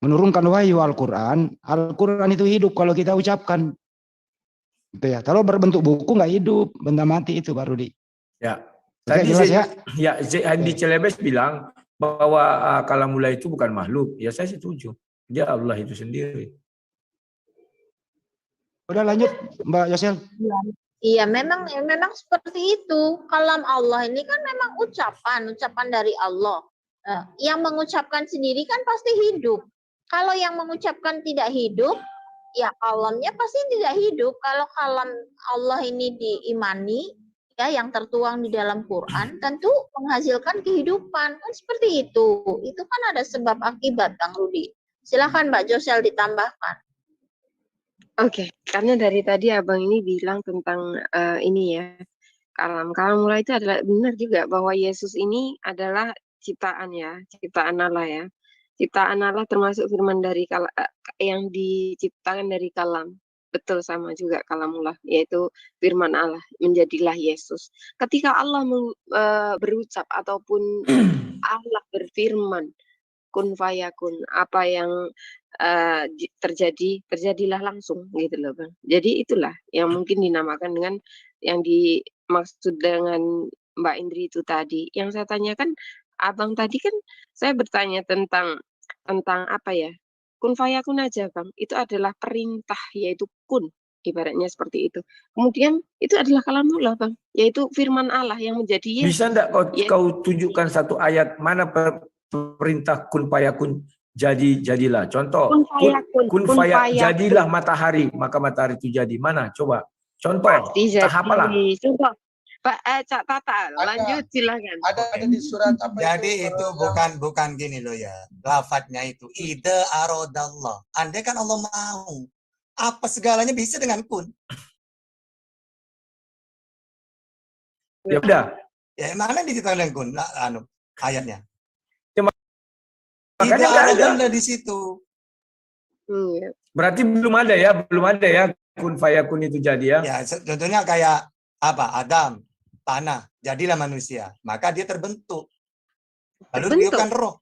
Speaker 2: Menurunkan wahyu Al-Quran, Al-Quran itu hidup kalau kita ucapkan. Gitu ya. Kalau berbentuk buku nggak hidup, benda mati itu Pak Rudi.
Speaker 3: Ya.
Speaker 2: Oke,
Speaker 3: Tadi
Speaker 2: jelas ya.
Speaker 3: Ya, Andi Celebes bilang bahwa kalamullah itu bukan makhluk. Ya saya setuju. Dia Allah itu sendiri.
Speaker 2: Udah lanjut Mbak Yosel.
Speaker 1: Iya, memang seperti itu. Kalam Allah ini kan memang ucapan dari Allah. Yang mengucapkan sendiri kan pasti hidup. Kalau yang mengucapkan tidak hidup, ya kalamnya pasti tidak hidup. Kalau kalam Allah ini diimani, ya yang tertuang di dalam Quran, tentu menghasilkan kehidupan. Kan seperti itu. Itu kan ada sebab akibat, Bang Rudi. Silakan Mbak Josel ditambahkan.
Speaker 6: Oke, karena dari tadi abang ini bilang tentang ini ya, kalamullah itu adalah benar juga bahwa Yesus ini adalah ciptaan Allah ya. Ciptaan Allah termasuk firman dari yang diciptakan dari kalam. Betul sama juga kalamullah, yaitu firman Allah, menjadilah Yesus. Ketika Allah berucap ataupun Allah berfirman, kun fayakun, apa yang terjadilah langsung gitu loh Bang. Jadi itulah yang mungkin dinamakan dengan yang dimaksud dengan Mbak Indri itu tadi. Yang saya tanyakan abang tadi kan saya bertanya tentang apa ya? Kun fayakun aja Bang. Itu adalah perintah, yaitu kun, ibaratnya seperti itu. Kemudian itu adalah kalamullah Bang, yaitu firman Allah yang menjadi Yesus.
Speaker 3: Bisa enggak kau tunjukkan satu ayat mana perintah kun fayakun jadilah. Contoh, kun fayakun jadilah matahari, maka matahari itu jadi. Mana? Coba. Contoh. Tahapalah.
Speaker 6: Contoh. Pak Cak Tata, lanjut silakan.
Speaker 4: Ada di surat apa?
Speaker 5: Jadi itu bukan gini loh ya. Lafadznya itu ide arodallah. Andai kan Allah mau, apa segalanya bisa dengan kun.
Speaker 3: Ya udah.
Speaker 5: Ya mana diceritakan dengan kun? Ayatnya.
Speaker 3: Makanya
Speaker 5: tidak ada di situ.
Speaker 3: Berarti belum ada ya kun fayakun itu jadi ya.
Speaker 5: Ya, contohnya kayak apa? Adam, tanah, jadilah manusia. Maka dia terbentuk. Lalu ditiupkan roh.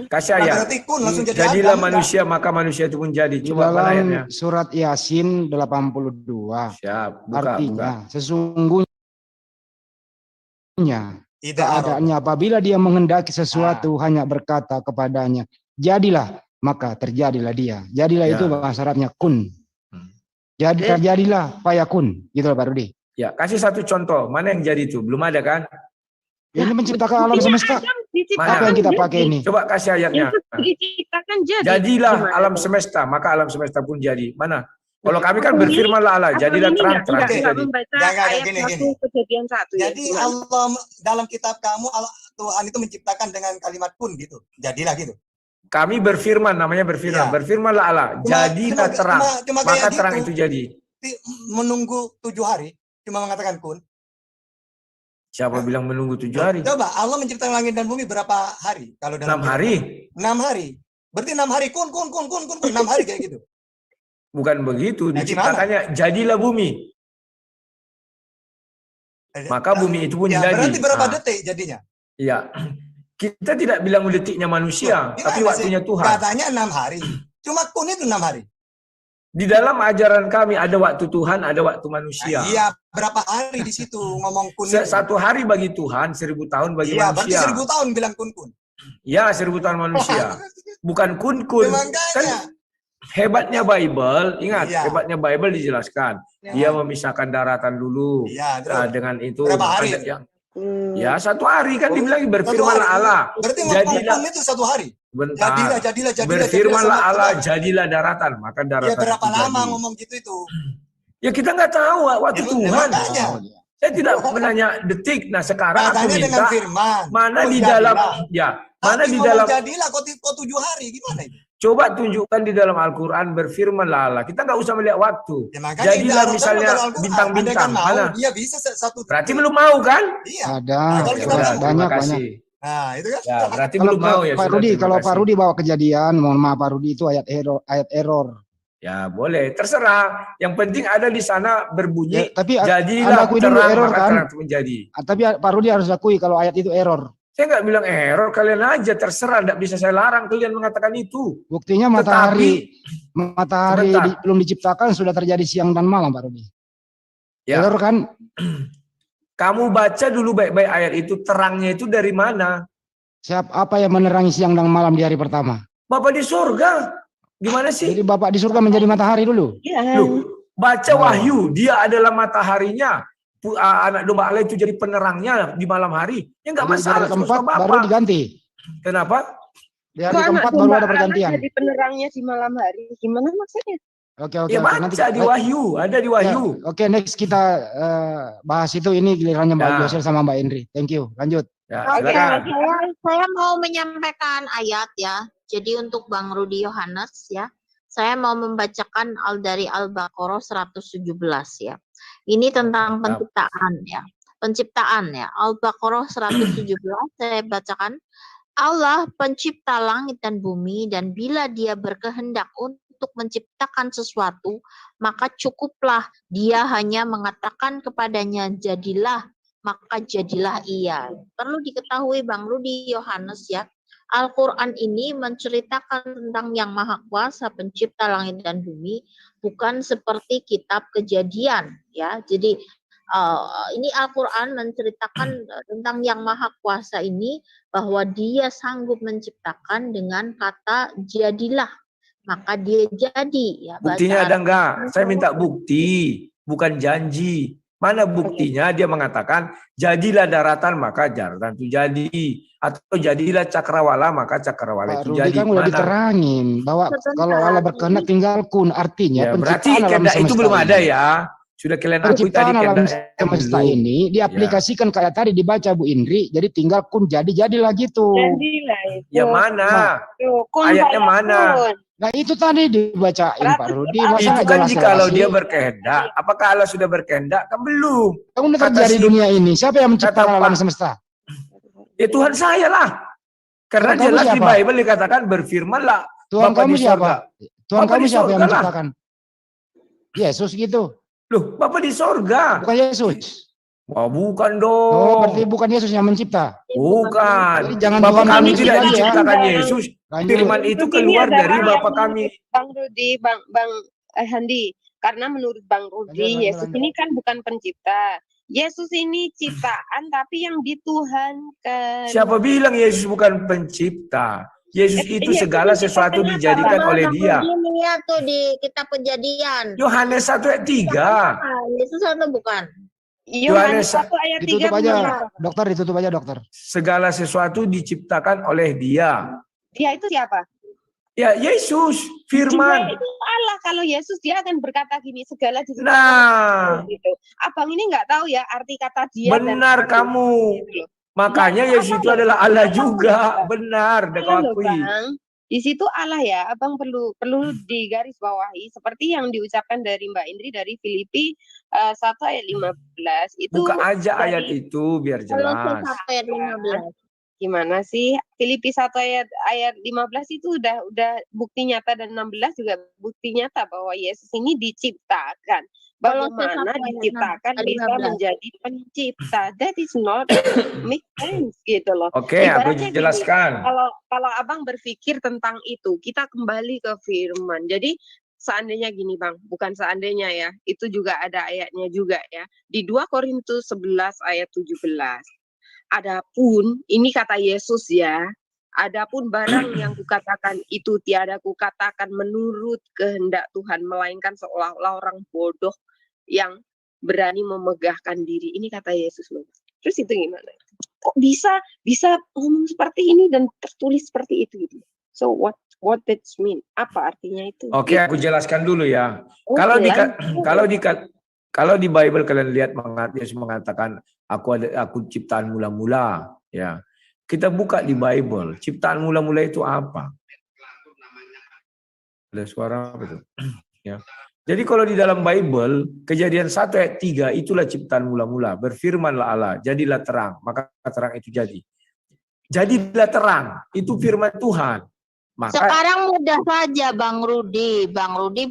Speaker 3: Kasih ayat.
Speaker 5: Berarti kun langsung jadi
Speaker 3: jadilah
Speaker 5: Adam,
Speaker 3: manusia, maka manusia itu pun jadi. Coba
Speaker 2: dalam
Speaker 3: ayatnya.
Speaker 2: surat Yasin 82.
Speaker 3: Siap,
Speaker 2: artinya sesungguhnya keadaannya
Speaker 5: Ida
Speaker 2: apabila dia menghendaki sesuatu hanya berkata kepadanya, jadilah, maka terjadilah dia. Jadilah itu bahasa Arabnya kun. Jadi terjadilah fayakun, gitu loh Pak Rudi.
Speaker 3: Ya, kasih satu contoh. Mana yang jadi itu? Belum ada kan?
Speaker 2: Ini menciptakan alam semesta. Apa yang kita pakai ini?
Speaker 3: Coba kasih ayatnya.
Speaker 6: Diciptakan jadi.
Speaker 3: Jadilah
Speaker 6: Gimana
Speaker 3: alam
Speaker 6: dong?
Speaker 3: semesta, maka alam semesta pun jadi. Mana? Kalau kami kan berfirmanlah Allah, jadilah terang, terang
Speaker 6: Enggak
Speaker 3: jadi.
Speaker 6: membaca
Speaker 5: Jangan,
Speaker 6: ayat
Speaker 5: gini.
Speaker 6: 1 Kejadian 1 ya.
Speaker 5: Jadi Allah dalam kitab kamu Tuhan itu menciptakan dengan kalimat kun gitu. Jadilah gitu.
Speaker 3: Kami berfirman, namanya berfirman.
Speaker 5: Iya.
Speaker 3: Berfirmanlah Allah, jadilah terang,
Speaker 5: cuma
Speaker 3: maka
Speaker 5: kayak
Speaker 3: terang
Speaker 5: gitu.
Speaker 3: itu jadi.
Speaker 5: Menunggu 7 hari cuma mengatakan kun.
Speaker 3: Siapa bilang menunggu 7 hari?
Speaker 5: Coba Allah menciptakan langit dan bumi berapa hari? Kalau
Speaker 3: 6
Speaker 5: dalam
Speaker 3: hari?
Speaker 5: 6 hari. Berarti 6 hari kun 6 hari kayak gitu.
Speaker 3: Bukan begitu,
Speaker 5: Nah,
Speaker 3: diciptakannya jadilah bumi. Maka bumi itu pun
Speaker 5: ya,
Speaker 3: jadi.
Speaker 5: berarti berapa detik jadinya?
Speaker 3: Iya. Kita tidak bilang detiknya manusia, tapi waktunya Tuhan.
Speaker 5: Katanya 6 hari. Cuma kun itu 6 hari.
Speaker 3: Di dalam ajaran kami ada waktu Tuhan, ada waktu manusia.
Speaker 5: Nah, iya, berapa hari di situ ngomong kun itu?
Speaker 3: 1 hari bagi Tuhan, 1000 tahun bagi
Speaker 5: Iya, berarti
Speaker 3: manusia.
Speaker 5: 1000 tahun bilang kun.
Speaker 3: Ya, 1000 tahun manusia. Bukan kun. Kan hebatnya Bible, ingat, hebatnya Bible dijelaskan. Dia memisahkan daratan dulu. Dengan itu.
Speaker 5: Berapa hari?
Speaker 3: Ya, 1 hari kan dibilang berfirmanlah Allah.
Speaker 5: Berarti
Speaker 3: Jadilah
Speaker 5: kun itu 1 hari.
Speaker 3: bentar.
Speaker 5: Jadilah.
Speaker 3: Berfirmanlah Allah, jadilah daratan. Maka daratan
Speaker 5: Ya berapa
Speaker 3: itu
Speaker 5: lama
Speaker 3: jadi.
Speaker 5: ngomong gitu itu?
Speaker 3: Ya kita nggak tahu waktu Tuhan. Saya tidak menanya detik. Nah sekarang aku
Speaker 5: Katanya dengan
Speaker 3: minta
Speaker 5: firman.
Speaker 3: mana di
Speaker 5: Jadilah.
Speaker 3: dalam mana
Speaker 5: Tapi
Speaker 3: di
Speaker 5: ngomong
Speaker 3: dalam
Speaker 5: jadilah kok 7 hari gimana itu?
Speaker 3: coba tunjukkan di dalam Al-Qur'an berfirmanlah Allah. Kita nggak usah melihat waktu.
Speaker 5: Ya, makanya
Speaker 3: Jadilah
Speaker 5: di
Speaker 3: misalnya
Speaker 5: Al-Quran,
Speaker 3: bintang-bintang.
Speaker 5: andai kan
Speaker 3: Mana?
Speaker 5: mau, dia bisa satu.
Speaker 3: Berarti belum mau kan?
Speaker 5: Iya.
Speaker 2: Ada.
Speaker 5: Kalau kita
Speaker 3: Ya,
Speaker 5: bilang,
Speaker 3: terima
Speaker 2: banyak.
Speaker 3: kasih.
Speaker 5: nah itu kan.
Speaker 3: Ya, berarti
Speaker 2: Kalau
Speaker 3: belum mau ya.
Speaker 2: Pak
Speaker 3: sudah,
Speaker 2: Rudi,
Speaker 3: terima
Speaker 2: kalau Pak
Speaker 3: kasih.
Speaker 2: Rudi bawa kejadian, mohon maaf Pak Rudi itu ayat error.
Speaker 3: Ya boleh, terserah. Yang penting ada di sana berbunyi.
Speaker 2: Ya, tapi
Speaker 3: jadilah
Speaker 2: Anda akui dulu
Speaker 3: terang,
Speaker 2: error
Speaker 3: maka
Speaker 2: kan?
Speaker 3: terang itu menjadi.
Speaker 2: Tapi Pak Rudi harus akui kalau ayat itu error.
Speaker 3: Saya nggak bilang error, kalian aja terserah, nggak bisa saya larang kalian mengatakan itu.
Speaker 2: Buktinya
Speaker 3: Tetapi,
Speaker 2: matahari
Speaker 3: sebentar.
Speaker 2: belum diciptakan sudah terjadi siang dan malam Pak Rudi.
Speaker 3: Ya.
Speaker 2: Error kan?
Speaker 3: Kamu baca dulu baik-baik ayat itu, terangnya itu dari mana?
Speaker 2: Apa yang menerangi siang dan malam di hari pertama?
Speaker 3: Bapak di surga. Gimana sih?
Speaker 2: Jadi Bapak di surga menjadi matahari dulu.
Speaker 3: Loh, baca Wahyu, dia adalah mataharinya. Anak domba Allah itu jadi penerangnya di malam hari. Ya nggak
Speaker 2: Jadi
Speaker 3: masalah.
Speaker 2: dari tempat
Speaker 3: suka
Speaker 2: baru
Speaker 3: Bapak.
Speaker 2: diganti.
Speaker 3: Kenapa?
Speaker 2: Di hari keempat baru ada pergantian.
Speaker 6: Jadi penerangnya di malam hari. Gimana maksudnya?
Speaker 2: Oke.
Speaker 3: Ya baca di Wahyu, ada di Wahyu.
Speaker 2: Ya, oke, next kita bahas itu, ini gilirannya Mbak Yosel sama Mbak Indri. Thank you. Lanjut.
Speaker 3: Ya,
Speaker 1: Oke,
Speaker 3: silakan.
Speaker 1: saya mau menyampaikan ayat ya. Jadi untuk Bang Rudi Yohanes ya, saya mau membacakan dari Al-Baqarah 117 ya. Ini tentang penciptaan ya. Penciptaan ya. Al-Baqarah 117 saya bacakan. Allah pencipta langit dan bumi, dan bila dia berkehendak untuk menciptakan sesuatu, maka cukuplah dia hanya mengatakan kepadanya jadilah, maka jadilah ia. Perlu diketahui Bang Rudi Yohanes ya, Al-Quran ini menceritakan tentang Yang Maha Kuasa pencipta langit dan bumi, bukan seperti kitab Kejadian ya. Jadi ini Al-Quran menceritakan tentang Yang Maha Kuasa ini, bahwa dia sanggup menciptakan dengan kata jadilah, maka dia jadi ya.
Speaker 3: Buktinya ada enggak? Saya minta bukti, bukan janji. Mana buktinya dia mengatakan jadilah daratan maka daratan itu jadi, atau jadilah cakrawala maka cakrawala
Speaker 2: Pak
Speaker 3: itu
Speaker 2: Rudi
Speaker 3: jadi.
Speaker 2: kan udah diterangin bahwa kalau Allah berkehendak tinggal kun, artinya
Speaker 3: Ya, berarti kehendak itu belum ada ya. Sudah kalian akui tadi
Speaker 2: penciptaan alam
Speaker 3: kehendak
Speaker 2: semesta
Speaker 3: belum.
Speaker 2: ini diaplikasikan kayak tadi dibaca Bu Indri, jadi tinggal kun jadilah gitu.
Speaker 6: Jadilah itu.
Speaker 3: Ya mana?
Speaker 6: Tuh, kun
Speaker 3: Ayatnya mana?
Speaker 6: fayakun.
Speaker 2: Nah itu tadi dibacain Pak Rudi. Masa
Speaker 3: Itu
Speaker 2: nggak
Speaker 3: kan
Speaker 2: jelas
Speaker 3: jikalau
Speaker 2: sih?
Speaker 3: dia berkehendak. Apakah Allah sudah berkehendak? Kan belum.
Speaker 2: Kamu udah
Speaker 3: Kata
Speaker 2: terjadi
Speaker 3: si-
Speaker 2: dunia ini. Siapa yang menciptakan
Speaker 3: kata
Speaker 2: alam
Speaker 3: Pak-
Speaker 2: semesta?
Speaker 3: Ya Tuhan saya lah. Karena
Speaker 2: Tuhan kamu
Speaker 3: jelas di
Speaker 2: siapa?
Speaker 3: Bible dikatakan berfirmanlah.
Speaker 2: Tuhan
Speaker 3: Bapa
Speaker 2: kamu
Speaker 3: di
Speaker 2: siapa?
Speaker 3: sorga.
Speaker 2: Tuhan
Speaker 3: Bapak
Speaker 2: kamu
Speaker 3: di
Speaker 2: siapa yang
Speaker 3: sorga lah.
Speaker 2: menciptakan? Yesus gitu.
Speaker 3: Loh, Bapak di sorga.
Speaker 2: Bukan Yesus.
Speaker 3: Wah, bukan dong.
Speaker 2: Oh, berarti bukan Yesus yang mencipta.
Speaker 3: Bukan.
Speaker 2: Jadi jangan
Speaker 3: Bapak
Speaker 2: Tuhan
Speaker 3: kami
Speaker 2: kami
Speaker 3: tidak
Speaker 2: lagi ya.
Speaker 3: diciptakan Yesus.
Speaker 2: Lanjut.
Speaker 3: Firman itu
Speaker 6: Ini
Speaker 3: keluar
Speaker 6: adalah
Speaker 3: dari
Speaker 6: yang
Speaker 3: Bapak kami.
Speaker 6: menurut Bang Rudi, Bang Handi. Karena menurut Bang Rudi,
Speaker 2: Lanjut,
Speaker 6: Yesus
Speaker 2: lanjut.
Speaker 6: ini kan bukan pencipta. Yesus ini ciptaan, tapi yang dituhankan.
Speaker 3: Siapa bilang Yesus bukan pencipta? Yesus itu segala sesuatu dijadikan oleh Dia.
Speaker 1: Ini ya tuh di kitab Kejadian.
Speaker 3: Yohanes 1 ayat 3.
Speaker 1: Yesus atau bukan?
Speaker 6: Yohanes 1 ayat 3.
Speaker 2: Ditutup aja, dokter, ditutup aja, dokter.
Speaker 3: Segala sesuatu diciptakan oleh Dia.
Speaker 6: Dia itu siapa?
Speaker 3: Ya, Yesus, firman.
Speaker 6: Dia itu Allah. Kalau Yesus dia akan berkata gini, segala diciptakan.
Speaker 3: Nah,
Speaker 6: gitu. Abang ini nggak tahu ya arti kata dia.
Speaker 3: Benar
Speaker 6: dan
Speaker 3: kamu.
Speaker 6: Gitu.
Speaker 3: Makanya Yesus itu adalah Allah juga. Benar, udah kau akui.
Speaker 6: Bang. Di situ Allah ya, Abang perlu digarisbawahi seperti yang diucapkan dari Mbak Indri dari Filipi 1 ayat 15 itu.
Speaker 3: Buka aja ayat itu biar jelas.
Speaker 1: Ayat 15.
Speaker 6: Gimana sih? Filipi 1 ayat 15 itu udah bukti nyata, dan 16 juga bukti nyata bahwa Yesus ini diciptakan. Bagaimana diciptakan bisa menjadi pencipta? That is not make sense gitu loh.
Speaker 3: Oke, aku jelaskan.
Speaker 6: Kalau Abang berpikir tentang itu, kita kembali ke firman. Jadi seandainya gini Bang, bukan seandainya ya, itu juga ada ayatnya juga ya. Di 2 Korintus 11 ayat 17. Adapun, ini kata Yesus ya, adapun barang yang kukatakan itu tiada kukatakan menurut kehendak Tuhan, melainkan seolah-olah orang bodoh yang berani memegahkan diri. Ini kata Yesus loh. Terus itu gimana? Kok bisa ngomong seperti ini dan tertulis seperti itu gitu. So what that mean? Apa artinya itu?
Speaker 3: Oke, aku jelaskan dulu ya. Kalau di Bible kalian lihat Yesus mengatakan aku ciptaan mula-mula, ya. Kita buka di Bible, ciptaan mula-mula itu apa? Ada suara apa itu? Ya. Jadi kalau di dalam Bible, Kejadian 1 ayat 3 itulah ciptaan mula-mula. Berfirmanlah Allah, jadilah terang, maka terang itu jadi. Jadilah terang, itu firman Tuhan. Maka,
Speaker 1: sekarang mudah saja Bang Rudi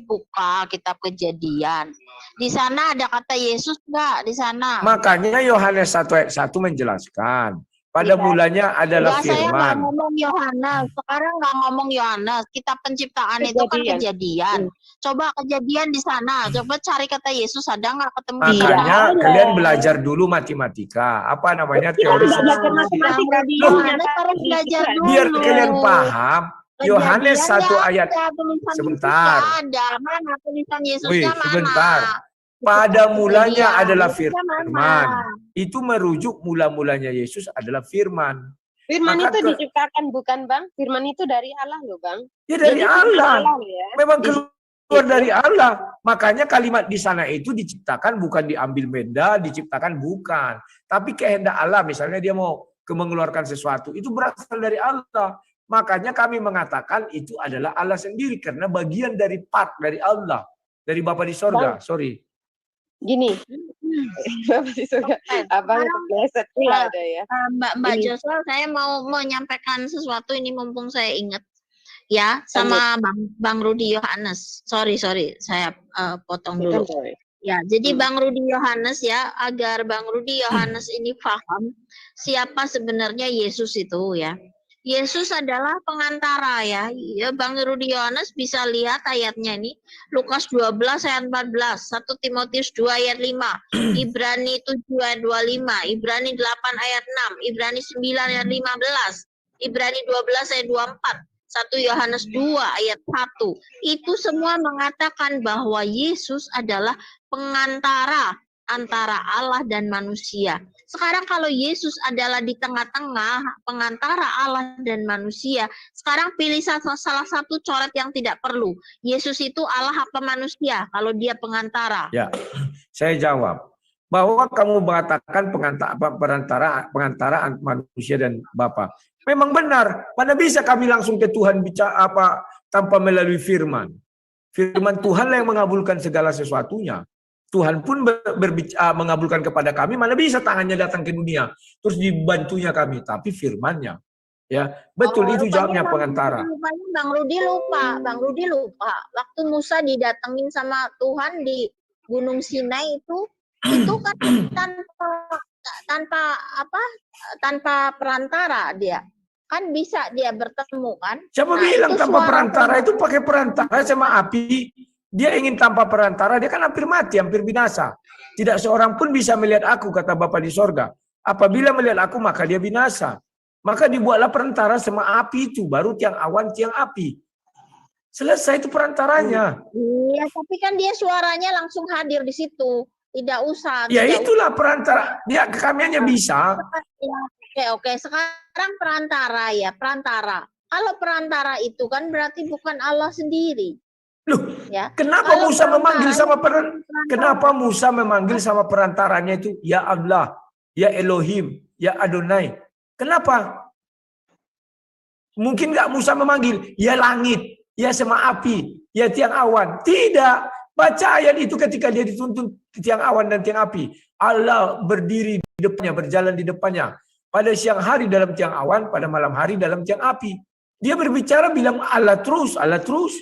Speaker 1: buka kitab Kejadian. Di sana ada kata Yesus enggak di sana?
Speaker 3: Makanya Yohanes 1 ayat 1 menjelaskan. Pada mulanya adalah firman.
Speaker 1: Saya nggak ngomong Yohanes. Sekarang nggak ngomong Yohanes. Kitab penciptaan itu kan Kejadian. Coba Kejadian di sana. Coba cari kata Yesus, ada nggak ketemu?
Speaker 3: Makanya kalian belajar dulu matematika. Apa namanya teori biar kalian paham. Yohanes 1 ayat sebentar.
Speaker 1: Ada mana tulisan Yesusnya mana?
Speaker 3: Sebentar. Pada mulanya adalah firman. Itu merujuk mula-mulanya Yesus adalah firman.
Speaker 6: Firman itu diciptakan bukan Bang? Firman itu dari Allah loh Bang.
Speaker 3: Ya dari Allah. Memang keluar dari Allah. Makanya kalimat di sana itu diciptakan bukan diambil benda, diciptakan bukan. Tapi kehendak Allah, misalnya dia mau mengeluarkan sesuatu, itu berasal dari Allah. Makanya kami mengatakan itu adalah Allah sendiri karena bagian dari part dari Allah, dari Bapa di sorga. Sorry.
Speaker 6: Gini, Bapak di surga, Abang kepleset pula ada ya.
Speaker 1: Mbak Joshua, saya mau menyampaikan sesuatu ini mumpung saya ingat ya sama Bang Rudi Yohanes. Sorry, saya potong dulu. Ya, jadi Bang Rudi Yohanes ya, agar Bang Rudi Yohanes ini paham siapa sebenarnya Yesus itu ya. Yesus adalah pengantara ya. Bang Rudi Yohanes bisa lihat ayatnya ini. Lukas 12 ayat 14, 1 Timotius 2 ayat 5, Ibrani 7 ayat 25, Ibrani 8 ayat 6, Ibrani 9 ayat 15, Ibrani 12 ayat 24, 1 Yohanes 2 ayat 1. Itu semua mengatakan bahwa Yesus adalah pengantara antara Allah dan manusia. Sekarang kalau Yesus adalah di tengah-tengah pengantara Allah dan manusia, sekarang pilih salah satu coret yang tidak perlu. Yesus itu Allah apa manusia kalau dia pengantara?
Speaker 3: Ya, saya jawab bahwa kamu mengatakan pengantara manusia dan Bapa. Memang benar. Mana bisa kami langsung ke Tuhan bicara apa tanpa melalui firman. Firman Tuhanlah yang mengabulkan segala sesuatunya. Tuhan pun mengabulkan kepada kami, mana bisa tangannya datang ke dunia terus dibantunya kami, tapi firman-Nya. Ya, betul itu jawabnya pengantara.
Speaker 1: Bang Rudi lupa. Waktu Musa didatengin sama Tuhan di Gunung Sinai itu kan tanpa perantara dia. Kan bisa dia bertemu kan?
Speaker 3: Siapa bilang tanpa perantara? Itu pakai perantara sama api. Dia ingin tanpa perantara, dia kan hampir mati, hampir binasa. Tidak seorang pun bisa melihat aku, kata Bapa di sorga. Apabila melihat aku, maka dia binasa. Maka dibuatlah perantara sama api itu, baru tiang awan, tiang api. Selesai itu perantaranya.
Speaker 1: Iya, tapi kan dia suaranya langsung hadir di situ. Tidak usah.
Speaker 3: Ya
Speaker 1: tidak
Speaker 3: itulah perantara. Dia kami hanya bisa.
Speaker 1: Oke. Sekarang perantara ya, perantara. Kalau perantara itu kan berarti bukan Allah sendiri.
Speaker 3: Loh,
Speaker 1: ya.
Speaker 3: Kenapa
Speaker 1: Kalau
Speaker 3: Musa memanggil sama
Speaker 1: perantara.
Speaker 3: Kenapa Musa memanggil sama perantaranya itu ya Allah, ya Elohim, ya Adonai? Kenapa? Mungkin nggak Musa memanggil ya langit, ya sama api, ya tiang awan. Tidak. Baca ayat itu ketika dia dituntun di tiang awan dan tiang api. Allah berdiri di depannya, berjalan di depannya. Pada siang hari dalam tiang awan, pada malam hari dalam tiang api. Dia berbicara bilang Allah terus, Allah terus.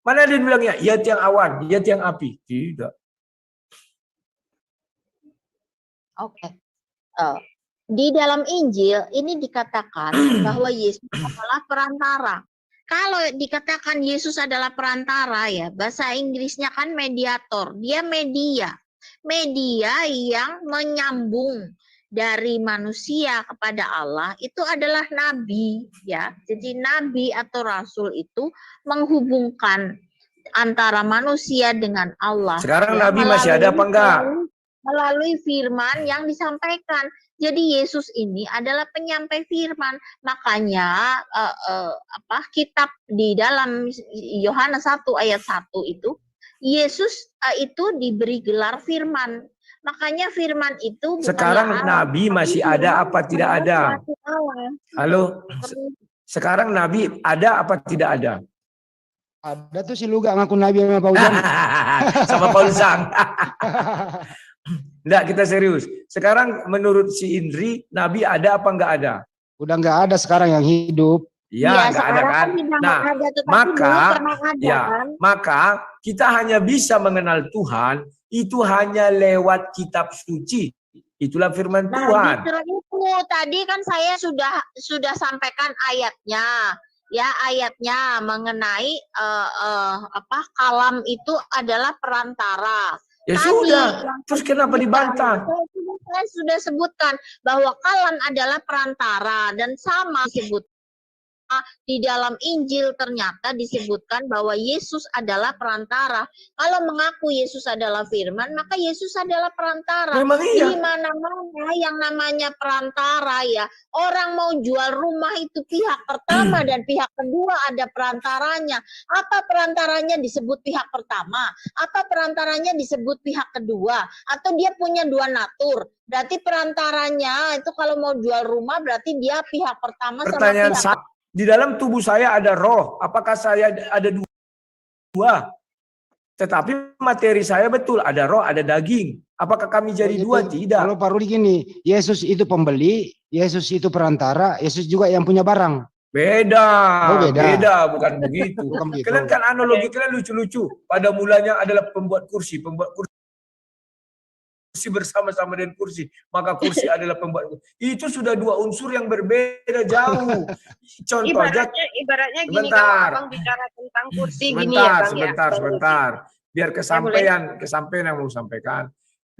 Speaker 3: Mana dia bilangnya ya tiang awan, ya tiang api? Tidak.
Speaker 1: Oke. Di dalam Injil ini dikatakan bahwa Yesus adalah perantara. Kalau dikatakan Yesus adalah perantara ya, bahasa Inggrisnya kan mediator. Dia media. Media yang menyambung dari manusia kepada Allah itu adalah nabi ya. Jadi nabi atau rasul itu menghubungkan antara manusia dengan Allah.
Speaker 3: Sekarang
Speaker 1: ya,
Speaker 3: nabi masih ada apa enggak?
Speaker 1: Melalui firman yang disampaikan. Jadi Yesus ini adalah penyampai firman. Makanya kitab di dalam Yohanes 1 ayat 1 itu Yesus itu diberi gelar firman. Makanya firman itu
Speaker 3: sekarang nabi masih ada apa tidak ada? Halo. Sekarang nabi ada apa tidak ada?
Speaker 2: Ada tuh si Luga ngaku nabi sama Paulus.
Speaker 3: Sama Paulus. Enggak, kita serius. Sekarang menurut si Indri, nabi ada apa enggak ada?
Speaker 2: Udah enggak ada sekarang yang hidup.
Speaker 3: Ya, enggak ada kan? Nah, maka kita hanya bisa mengenal Tuhan itu hanya lewat kitab suci. Itulah firman Tuhan.
Speaker 1: Itu tadi kan saya sudah sampaikan ayatnya. Ya, ayatnya mengenai kalam itu adalah perantara.
Speaker 3: Ya sudah, terus kenapa dibantah?
Speaker 1: Saya sudah sebutkan bahwa kalam adalah perantara dan sama disebut di dalam Injil ternyata disebutkan bahwa Yesus adalah perantara. Kalau mengaku Yesus adalah firman, maka Yesus adalah perantara.
Speaker 3: Memang iya.
Speaker 1: Di mana-mana yang namanya perantara ya. Orang mau jual rumah itu pihak pertama dan pihak kedua ada perantaranya. Apa perantaranya disebut pihak pertama? Apa perantaranya disebut pihak kedua? Atau dia punya dua natur? Berarti perantaranya itu kalau mau jual rumah berarti dia pihak pertama sama pihak kedua.
Speaker 3: Di dalam tubuh saya ada roh. Apakah saya ada dua? Tetapi materi saya betul ada roh, ada daging. Apakah kami jadi dua? Tidak.
Speaker 2: Kalau Pak Rudi gini, Yesus itu pembeli, Yesus itu perantara, Yesus juga yang punya barang.
Speaker 3: Beda.
Speaker 2: Oh, beda.
Speaker 3: Bukan begitu. Kalian kan analogi kalian lucu-lucu. Pada mulanya adalah pembuat kursi bersama-sama dengan kursi, maka kursi adalah pembuat. Itu sudah dua unsur yang berbeda jauh. Contoh
Speaker 6: ibaratnya gini, kalau Abang bicara tentang kursi gini ya Bang.
Speaker 3: Sebentar. Biar kesampaian yang mau sampaikan.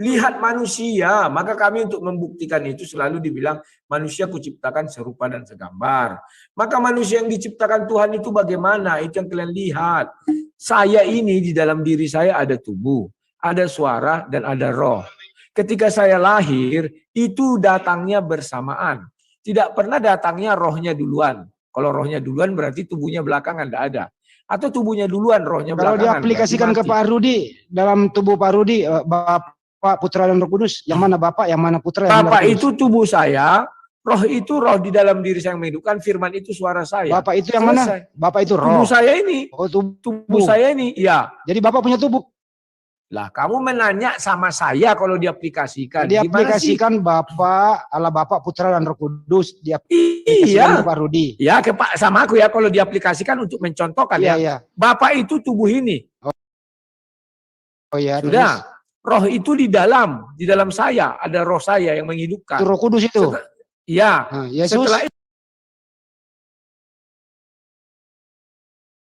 Speaker 3: Lihat manusia, maka kami untuk membuktikan itu selalu dibilang manusia kuciptakan serupa dan segambar. Maka manusia yang diciptakan Tuhan itu bagaimana? Itu yang kalian lihat. Saya ini di dalam diri saya ada tubuh, ada suara dan ada roh. Ketika saya lahir, itu datangnya bersamaan. Tidak pernah datangnya rohnya duluan. Kalau rohnya duluan berarti tubuhnya belakangan, tidak ada. Atau tubuhnya duluan, rohnya belakangan.
Speaker 2: Kalau diaplikasikan ke Pak Rudi, dalam tubuh Pak Rudi, Bapak, Putra, dan Roh Kudus, yang mana Bapak, yang mana Putra, yang mana
Speaker 3: Bapak itu tubuh saya, roh itu roh di dalam diri saya yang menghidupkan, firman itu suara saya.
Speaker 2: Bapak itu yang mana? Bapak itu roh.
Speaker 3: Tubuh saya ini.
Speaker 2: Oh,
Speaker 3: tubuh saya ini, ya.
Speaker 2: Jadi Bapak punya tubuh.
Speaker 3: Lah, kamu menanya sama saya kalau diaplikasikan.
Speaker 2: Diaplikasikan Bapak, Allah Bapak, Putra, dan Roh Kudus. Diaplikasikan Pak Rudi.
Speaker 3: Ya, sama aku ya kalau diaplikasikan untuk mencontohkan ya. Bapak itu tubuh ini.
Speaker 2: Oh ya.
Speaker 3: Sudah. Roh itu di dalam saya ada roh saya yang menghidupkan.
Speaker 2: Itu Roh Kudus itu.
Speaker 3: Iya.
Speaker 2: Yesus.
Speaker 3: Setelah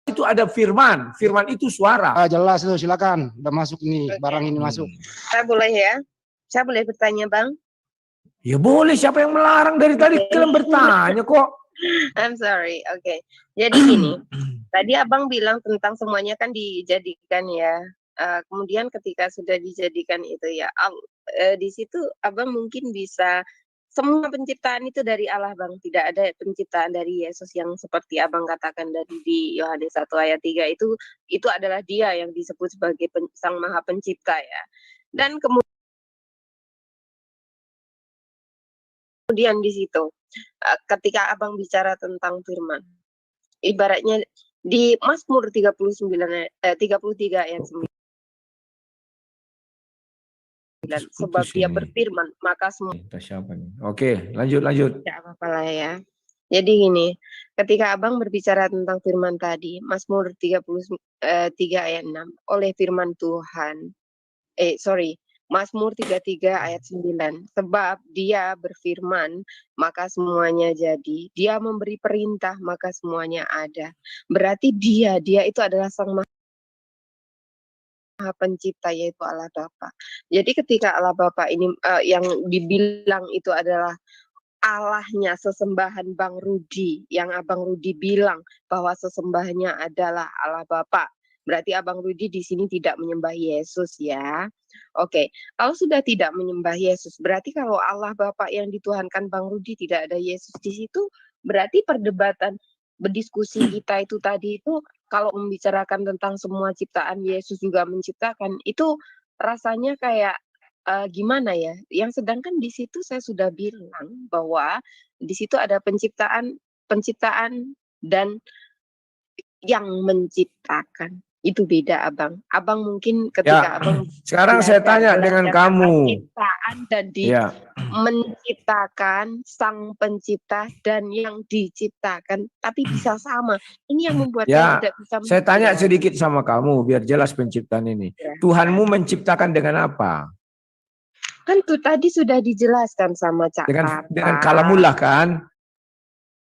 Speaker 3: itu ada firman itu suara.
Speaker 2: Jelas itu, silakan. Udah masuk nih, barang ini masuk.
Speaker 6: Saya boleh ya? Saya boleh bertanya, Bang?
Speaker 3: Ya boleh, siapa yang melarang? Dari tadi kalian bertanya kok.
Speaker 6: I'm sorry, oke. Jadi gini, tadi abang bilang tentang semuanya kan dijadikan ya. Kemudian ketika sudah dijadikan itu ya, di situ abang mungkin bisa, semua penciptaan itu dari Allah bang. Tidak ada penciptaan dari Yesus yang seperti abang katakan dari di Yohanes 1 ayat 3 itu adalah dia yang disebut sebagai Sang Maha Pencipta ya. Dan kemudian di situ ketika abang bicara tentang firman, ibaratnya di Mazmur 33 ayat 9, sebab dia berfirman maka semua.
Speaker 3: Siapa nih? Oke, lanjut.
Speaker 6: Tidak apa-apa lah ya. Jadi gini, ketika abang berbicara tentang firman tadi, Mazmur 33 ayat 6, oleh firman Tuhan, Mazmur 33 ayat 9, sebab dia berfirman maka semuanya jadi, dia memberi perintah maka semuanya ada. Berarti dia itu adalah Sang Maha Pencipta, yaitu Allah Bapa. Jadi ketika Allah Bapa ini yang dibilang itu adalah Allahnya sesembahan Bang Rudi, yang Abang Rudi bilang bahwa sesembahnya adalah Allah Bapa. Berarti Abang Rudi di sini tidak menyembah Yesus ya. Oke, kalau sudah tidak menyembah Yesus, berarti kalau Allah Bapa yang dituhankan Bang Rudi tidak ada Yesus di situ, berarti perdebatan berdiskusi kita itu tadi itu kalau membicarakan tentang semua ciptaan Yesus juga menciptakan, itu rasanya kayak gimana ya? Yang sedangkan di situ saya sudah bilang bahwa di situ ada penciptaan dan yang menciptakan. Itu beda abang. Abang mungkin ketika abang
Speaker 3: sekarang saya tanya dengan kamu.
Speaker 6: Penciptaan dan menciptakan Sang Pencipta dan yang diciptakan, tapi bisa sama. Ini yang membuat saya tidak bisa.
Speaker 3: Saya tanya sedikit sama kamu biar jelas penciptaan ini. Ya. Tuhanmu menciptakan dengan apa?
Speaker 6: Kan tuh tadi sudah dijelaskan sama Cak
Speaker 3: dengan kalamullah kan?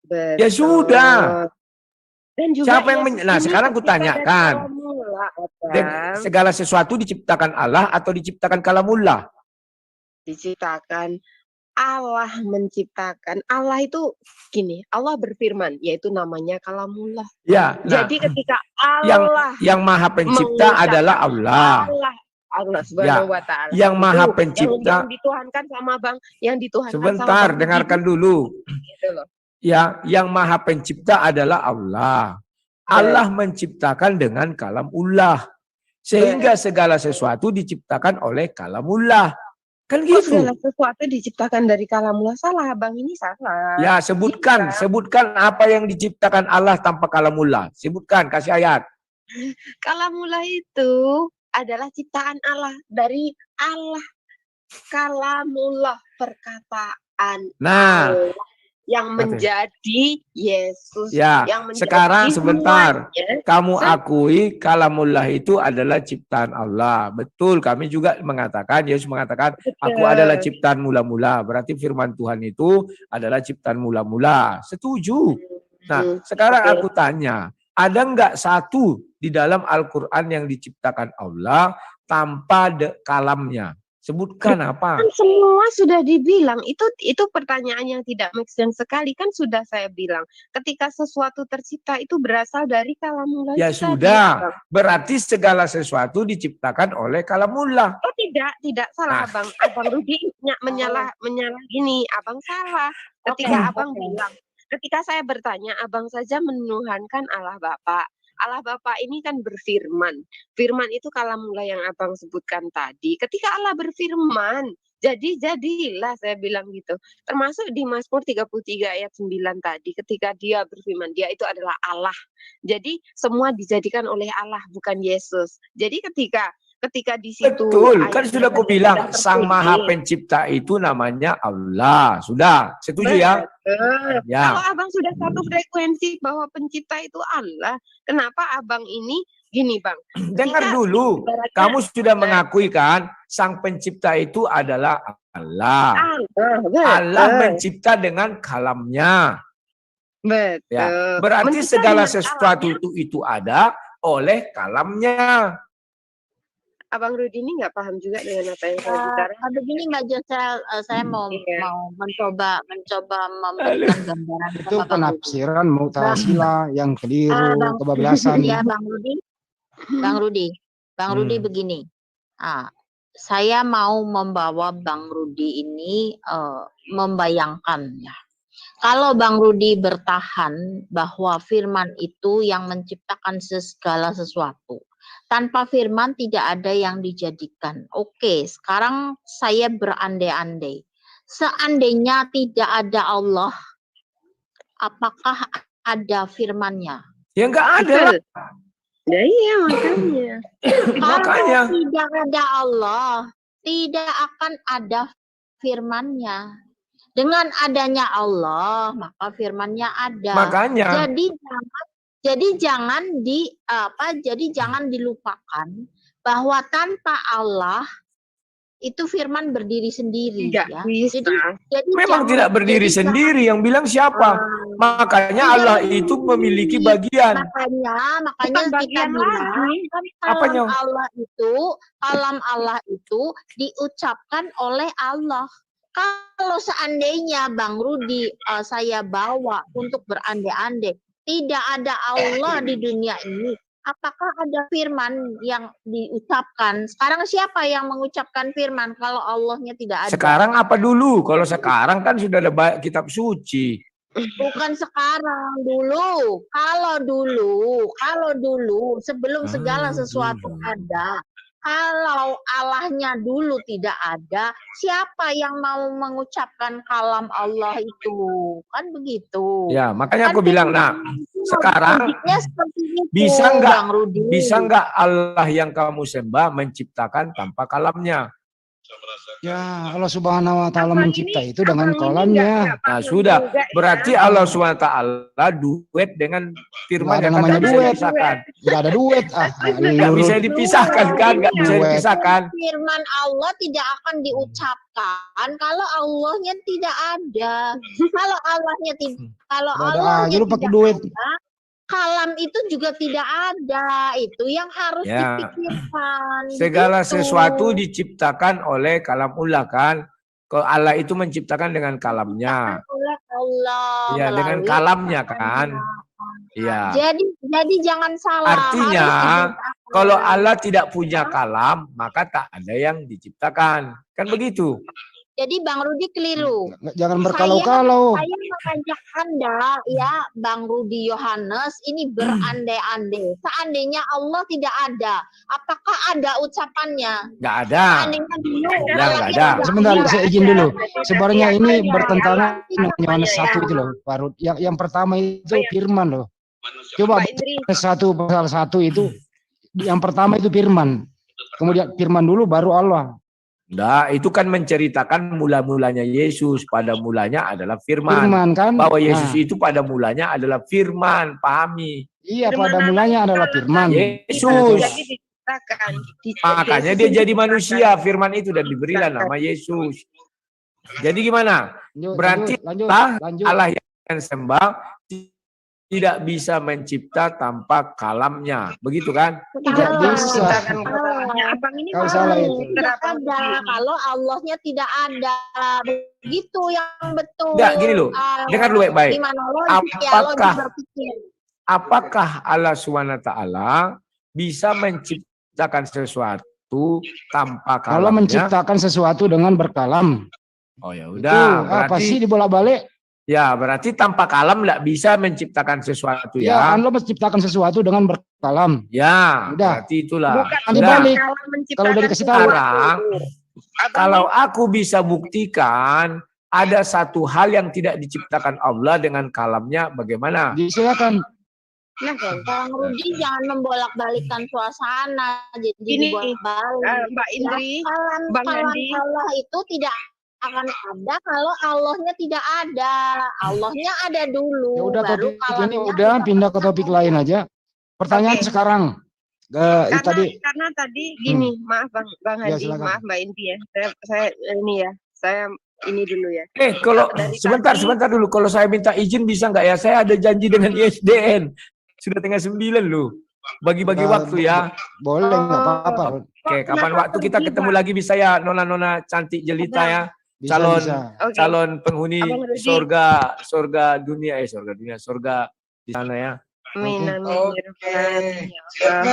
Speaker 6: Betul.
Speaker 3: Ya sudah.
Speaker 6: Dan juga
Speaker 3: siapa yang nah sekarang aku tanyakan, segala sesuatu diciptakan Allah atau diciptakan kalamullah?
Speaker 6: Diciptakan. Allah menciptakan. Allah itu gini, Allah berfirman, yaitu namanya kalamullah.
Speaker 3: Ya. Nah,
Speaker 6: jadi ketika Allah
Speaker 3: yang Maha Pencipta adalah Allah.
Speaker 6: Allah Subhanahu wa Ta'ala.
Speaker 3: Yang Maha Pencipta.
Speaker 6: Yang dituhankan sama Bang, yang dituhankan
Speaker 3: sebentar,
Speaker 6: sama
Speaker 3: dengarkan dulu.
Speaker 6: Gitu loh.
Speaker 3: Ya, yang Maha Pencipta adalah Allah. Allah menciptakan dengan kalamullah. Sehingga segala sesuatu diciptakan oleh kalamullah. Kan gitu.
Speaker 6: Segala sesuatu diciptakan dari kalamullah. Salah, Bang, ini salah.
Speaker 3: Ya, sebutkan apa yang diciptakan Allah tanpa kalamullah. Sebutkan, kasih ayat.
Speaker 6: Kalamullah itu adalah ciptaan Allah, dari Allah. Kalamullah, perkataan Allah yang menjadi Yesus.
Speaker 3: Ya,
Speaker 6: yang menjadi
Speaker 3: sekarang sebentar.
Speaker 6: semuanya.
Speaker 3: Kamu akui kalamullah itu adalah ciptaan Allah. Betul, kami juga mengatakan, Yesus mengatakan, aku adalah ciptaan mula-mula. Berarti firman Tuhan itu adalah ciptaan mula-mula. Setuju. Nah, sekarang aku tanya, ada enggak satu di dalam Al-Quran yang diciptakan Allah tanpa kalamnya? Sebutkan apa?
Speaker 6: Kan semua sudah dibilang. Itu pertanyaan yang tidak make sense sekali. Kan sudah saya bilang, ketika sesuatu tercipta itu berasal dari kalamullah.
Speaker 3: Ya sudah, berarti segala sesuatu diciptakan oleh kalamullah.
Speaker 6: Oh tidak salah Abang. Abang Rudi menyalah gini, Abang salah. Ketika Abang bilang, ketika saya bertanya, Abang saja menuhankan Allah Bapa. Allah Bapa ini kan berfirman. Firman itu kalamullah yang Abang sebutkan tadi. Ketika Allah berfirman, jadilah, saya bilang gitu. Termasuk di Mazmur 33 ayat 9 tadi, ketika dia berfirman, dia itu adalah Allah. Jadi semua dijadikan oleh Allah, bukan Yesus. Jadi ketika di situ.
Speaker 3: Betul, kan sudah aku bilang Sang Maha Pencipta itu namanya Allah. Sudah, setuju ya?
Speaker 6: Ya. Kalau Abang sudah satu frekuensi bahwa pencipta itu Allah, kenapa Abang ini gini Bang?
Speaker 3: Dengar dulu, kamu sudah mengakui kan Sang Pencipta itu adalah Allah. Allah mencipta dengan kalamnya.
Speaker 6: Betul.
Speaker 3: Ya. Berarti segala sesuatu itu ada oleh kalamnya.
Speaker 6: Abang Rudi ini nggak paham juga dengan apa yang saya bicarakan.
Speaker 1: Begini Mbak Josel, saya mau mencoba memberikan gambaran
Speaker 2: Itu
Speaker 1: sama Bang Rudi.
Speaker 2: penafsiran Mu'tazilah yang keliru, kebablasan.
Speaker 1: Ya Bang Rudi, begini. Saya mau membawa Bang Rudi ini membayangkan ya. Kalau Bang Rudi bertahan bahwa firman itu yang menciptakan segala sesuatu. Tanpa firman tidak ada yang dijadikan. Oke, sekarang saya berandai-andai. Seandainya tidak ada Allah, apakah ada firman-Nya?
Speaker 3: Ya nggak ada lah.
Speaker 6: Ya iya makanya.
Speaker 3: Makanya.
Speaker 1: Kalau tidak ada Allah, tidak akan ada firman-Nya. Dengan adanya Allah, maka firman-Nya ada.
Speaker 3: Makanya.
Speaker 1: Jadi jangan dilupakan bahwa tanpa Allah itu firman berdiri sendiri.
Speaker 6: Tidak
Speaker 1: ya.
Speaker 6: bisa.
Speaker 1: Jadi
Speaker 3: Memang tidak berdiri sendiri. Yang bilang siapa? Makanya Allah itu memiliki bagian.
Speaker 1: Makanya kita bilang kalam Allah itu diucapkan oleh Allah. Kalau seandainya Bang Rudi saya bawa untuk berandai-andai, tidak ada Allah di dunia ini, apakah ada firman yang diucapkan? Sekarang siapa yang mengucapkan firman kalau Allahnya tidak ada?
Speaker 3: Sekarang apa dulu? Kalau sekarang kan sudah ada kitab suci.
Speaker 1: Bukan sekarang, dulu. Kalau dulu sebelum segala sesuatu ada. Kalau Allahnya dulu tidak ada, siapa yang mau mengucapkan kalam Allah itu? Kan begitu.
Speaker 3: Ya, makanya aku bilang, sekarang bisa nggak Allah yang kamu sembah menciptakan tanpa kalamnya?
Speaker 2: Ya, Allah Subhanahu wa taala mencipta itu dengan kalamnya.
Speaker 3: Nah, sudah. Berarti Allah Subhanahu wa taala duet dengan firman yang
Speaker 2: namanya duet.
Speaker 3: Enggak
Speaker 2: ada duet.
Speaker 3: Enggak bisa dipisahkan kan? Enggak bisa dipisahkan.
Speaker 1: Firman Allah tidak akan diucapkan kalau Allahnya tidak ada. Kalau Allahnya tidak ada, kalam itu juga tidak ada. Itu yang harus dipikirkan.
Speaker 3: Segala sesuatu diciptakan oleh kalamullah kan. Kalau Allah itu menciptakan dengan kalamnya.
Speaker 1: Oleh Allah.
Speaker 3: Ya, dengan kalamnya kan. Iya.
Speaker 1: Jadi jangan salah.
Speaker 3: Artinya kalau Allah tidak punya kalam, maka tak ada yang diciptakan. Kan begitu.
Speaker 1: Jadi Bang Rudi keliru.
Speaker 2: Jangan berkalau-kalau.
Speaker 1: Saya mengajak Anda, ya Bang Rudi Yohanes, ini berandai-andai. Seandainya Allah tidak ada, apakah ada ucapannya?
Speaker 3: Nggak ada. Nggak ada.
Speaker 2: Sebentar, saya izin dulu. Sebenarnya ini bertentangan dengan Yohanes 1 itu loh, Pak Rud. Yang pertama itu firman loh. Coba pasal 1 itu, yang pertama itu firman. Kemudian firman dulu, baru Allah.
Speaker 3: Nah, itu kan menceritakan mula-mulanya Yesus. Pada mulanya adalah firman.
Speaker 2: Kan?
Speaker 3: Bahwa Yesus itu pada mulanya adalah firman. Pahami.
Speaker 2: Iya, pada mulanya adalah firman.
Speaker 3: Yesus. Makanya dia jadi manusia. Firman itu dan diberilah nama Yesus. Jadi gimana? Berarti Allah yang sembah tidak bisa mencipta tanpa kalamnya. Begitu kan?
Speaker 2: Tidak bisa.
Speaker 1: Abang ini
Speaker 2: salah itu.
Speaker 1: Tidak ada. Kalau Allahnya tidak ada. Begitu yang betul.
Speaker 3: Enggak, gini loh. Dengar dulu baik-baik. Apakah Allah SWT bisa menciptakan sesuatu tanpa kalamnya?
Speaker 2: Kalau menciptakan sesuatu dengan berkalam.
Speaker 3: Oh ya udah.
Speaker 2: Apa sih dibolak-balik?
Speaker 3: Ya, berarti tanpa kalam nggak bisa menciptakan sesuatu ya.
Speaker 2: Ya, Allah menciptakan sesuatu dengan berkalam.
Speaker 3: Ya,
Speaker 2: udah.
Speaker 3: Berarti itulah.
Speaker 2: Dibalik. Kalau dari kasih tahu.
Speaker 3: Sekarang, kalau aku bisa buktikan ada satu hal yang tidak diciptakan Allah dengan kalamnya, bagaimana?
Speaker 2: Silakan.
Speaker 1: Nah, Bang Rudi jangan membolak-balikan suasana. Jadi bolak-balik.
Speaker 6: Mbak Indri,
Speaker 1: Bang Andi, Allah itu tidak akan ada kalau Allahnya tidak ada. Allahnya ada dulu.
Speaker 2: Ya udah,
Speaker 1: baru
Speaker 2: topik ini udah pindah ke topik lain aja. Pertanyaan sekarang.
Speaker 6: Karena tadi gini, maaf Bang Hadi,
Speaker 2: silakan.
Speaker 6: maaf Mbak Inti ya. Saya ini dulu ya.
Speaker 3: Kalau sebentar dulu. Kalau saya minta izin bisa nggak ya? Saya ada janji dengan ISDN. Sudah tengah 9 loh. Bagi-bagi waktu ya.
Speaker 2: Boleh, nggak apa-apa.
Speaker 3: Oke, kapan waktu kita ketemu lagi bisa ya, nona-nona cantik jelita ya, calon calon penghuni surga dunia, surga di sana ya.
Speaker 6: Amin,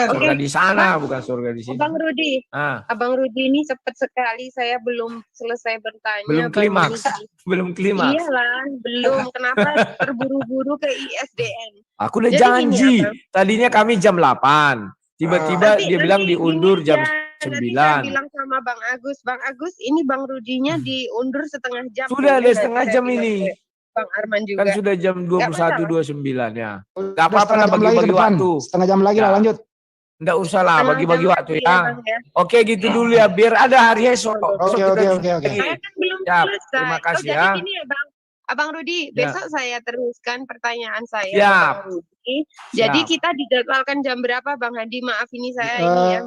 Speaker 3: Surga di sana, bukan surga di sini.
Speaker 6: Abang Rudi, Abang Rudi ini cepat sekali, saya belum selesai bertanya.
Speaker 3: Belum klimaks, belum klimaks.
Speaker 6: Iyalah, belum. Kenapa terburu-buru ke ISDN?
Speaker 3: Aku udah janji, tadinya kami jam 8. Tiba-tiba dia bilang diundur jam 9.
Speaker 6: Saya bilang sama Bang Agus, ini Bang Rudinya diundur setengah jam.
Speaker 3: Sudah ada setengah jam ini.
Speaker 6: Bang Arman juga.
Speaker 3: Kan sudah jam 21.29 ya. Gak apa-apa lah bagi-bagi waktu.
Speaker 2: Setengah jam lagi lah lanjut.
Speaker 3: Nggak usah lah bagi-bagi waktu ya. Oke gitu dulu ya, biar ada hari esok.
Speaker 2: Oke.
Speaker 6: Saya kan belum selesai.
Speaker 3: Terima kasih
Speaker 6: jadi
Speaker 3: ya.
Speaker 6: gini ya Abang Rudi, besok saya teruskan pertanyaan saya.
Speaker 3: Siap.
Speaker 6: Bang Rudi. Jadi kita dijadwalkan jam berapa Bang Hadi? Maaf ini saya ini ya.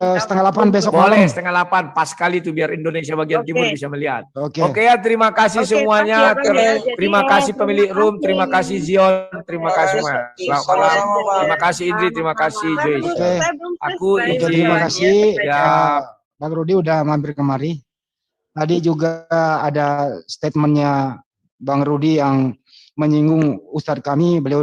Speaker 2: Setengah 8 besok
Speaker 3: boleh,
Speaker 2: malam.
Speaker 3: setengah 8 pas kali tuh biar Indonesia bagian timur bisa melihat.
Speaker 2: Oke
Speaker 3: ya, terima kasih semuanya. Terima kasih pemilik room, terima kasih Zion, terima kasih semua. Terima kasih Indri, terima kasih Joyce. Aku izin.
Speaker 2: Terima kasih ya Bang Rudi udah mampir kemari. Tadi juga ada statementnya Bang Rudi yang menyinggung Ustadz kami, beliau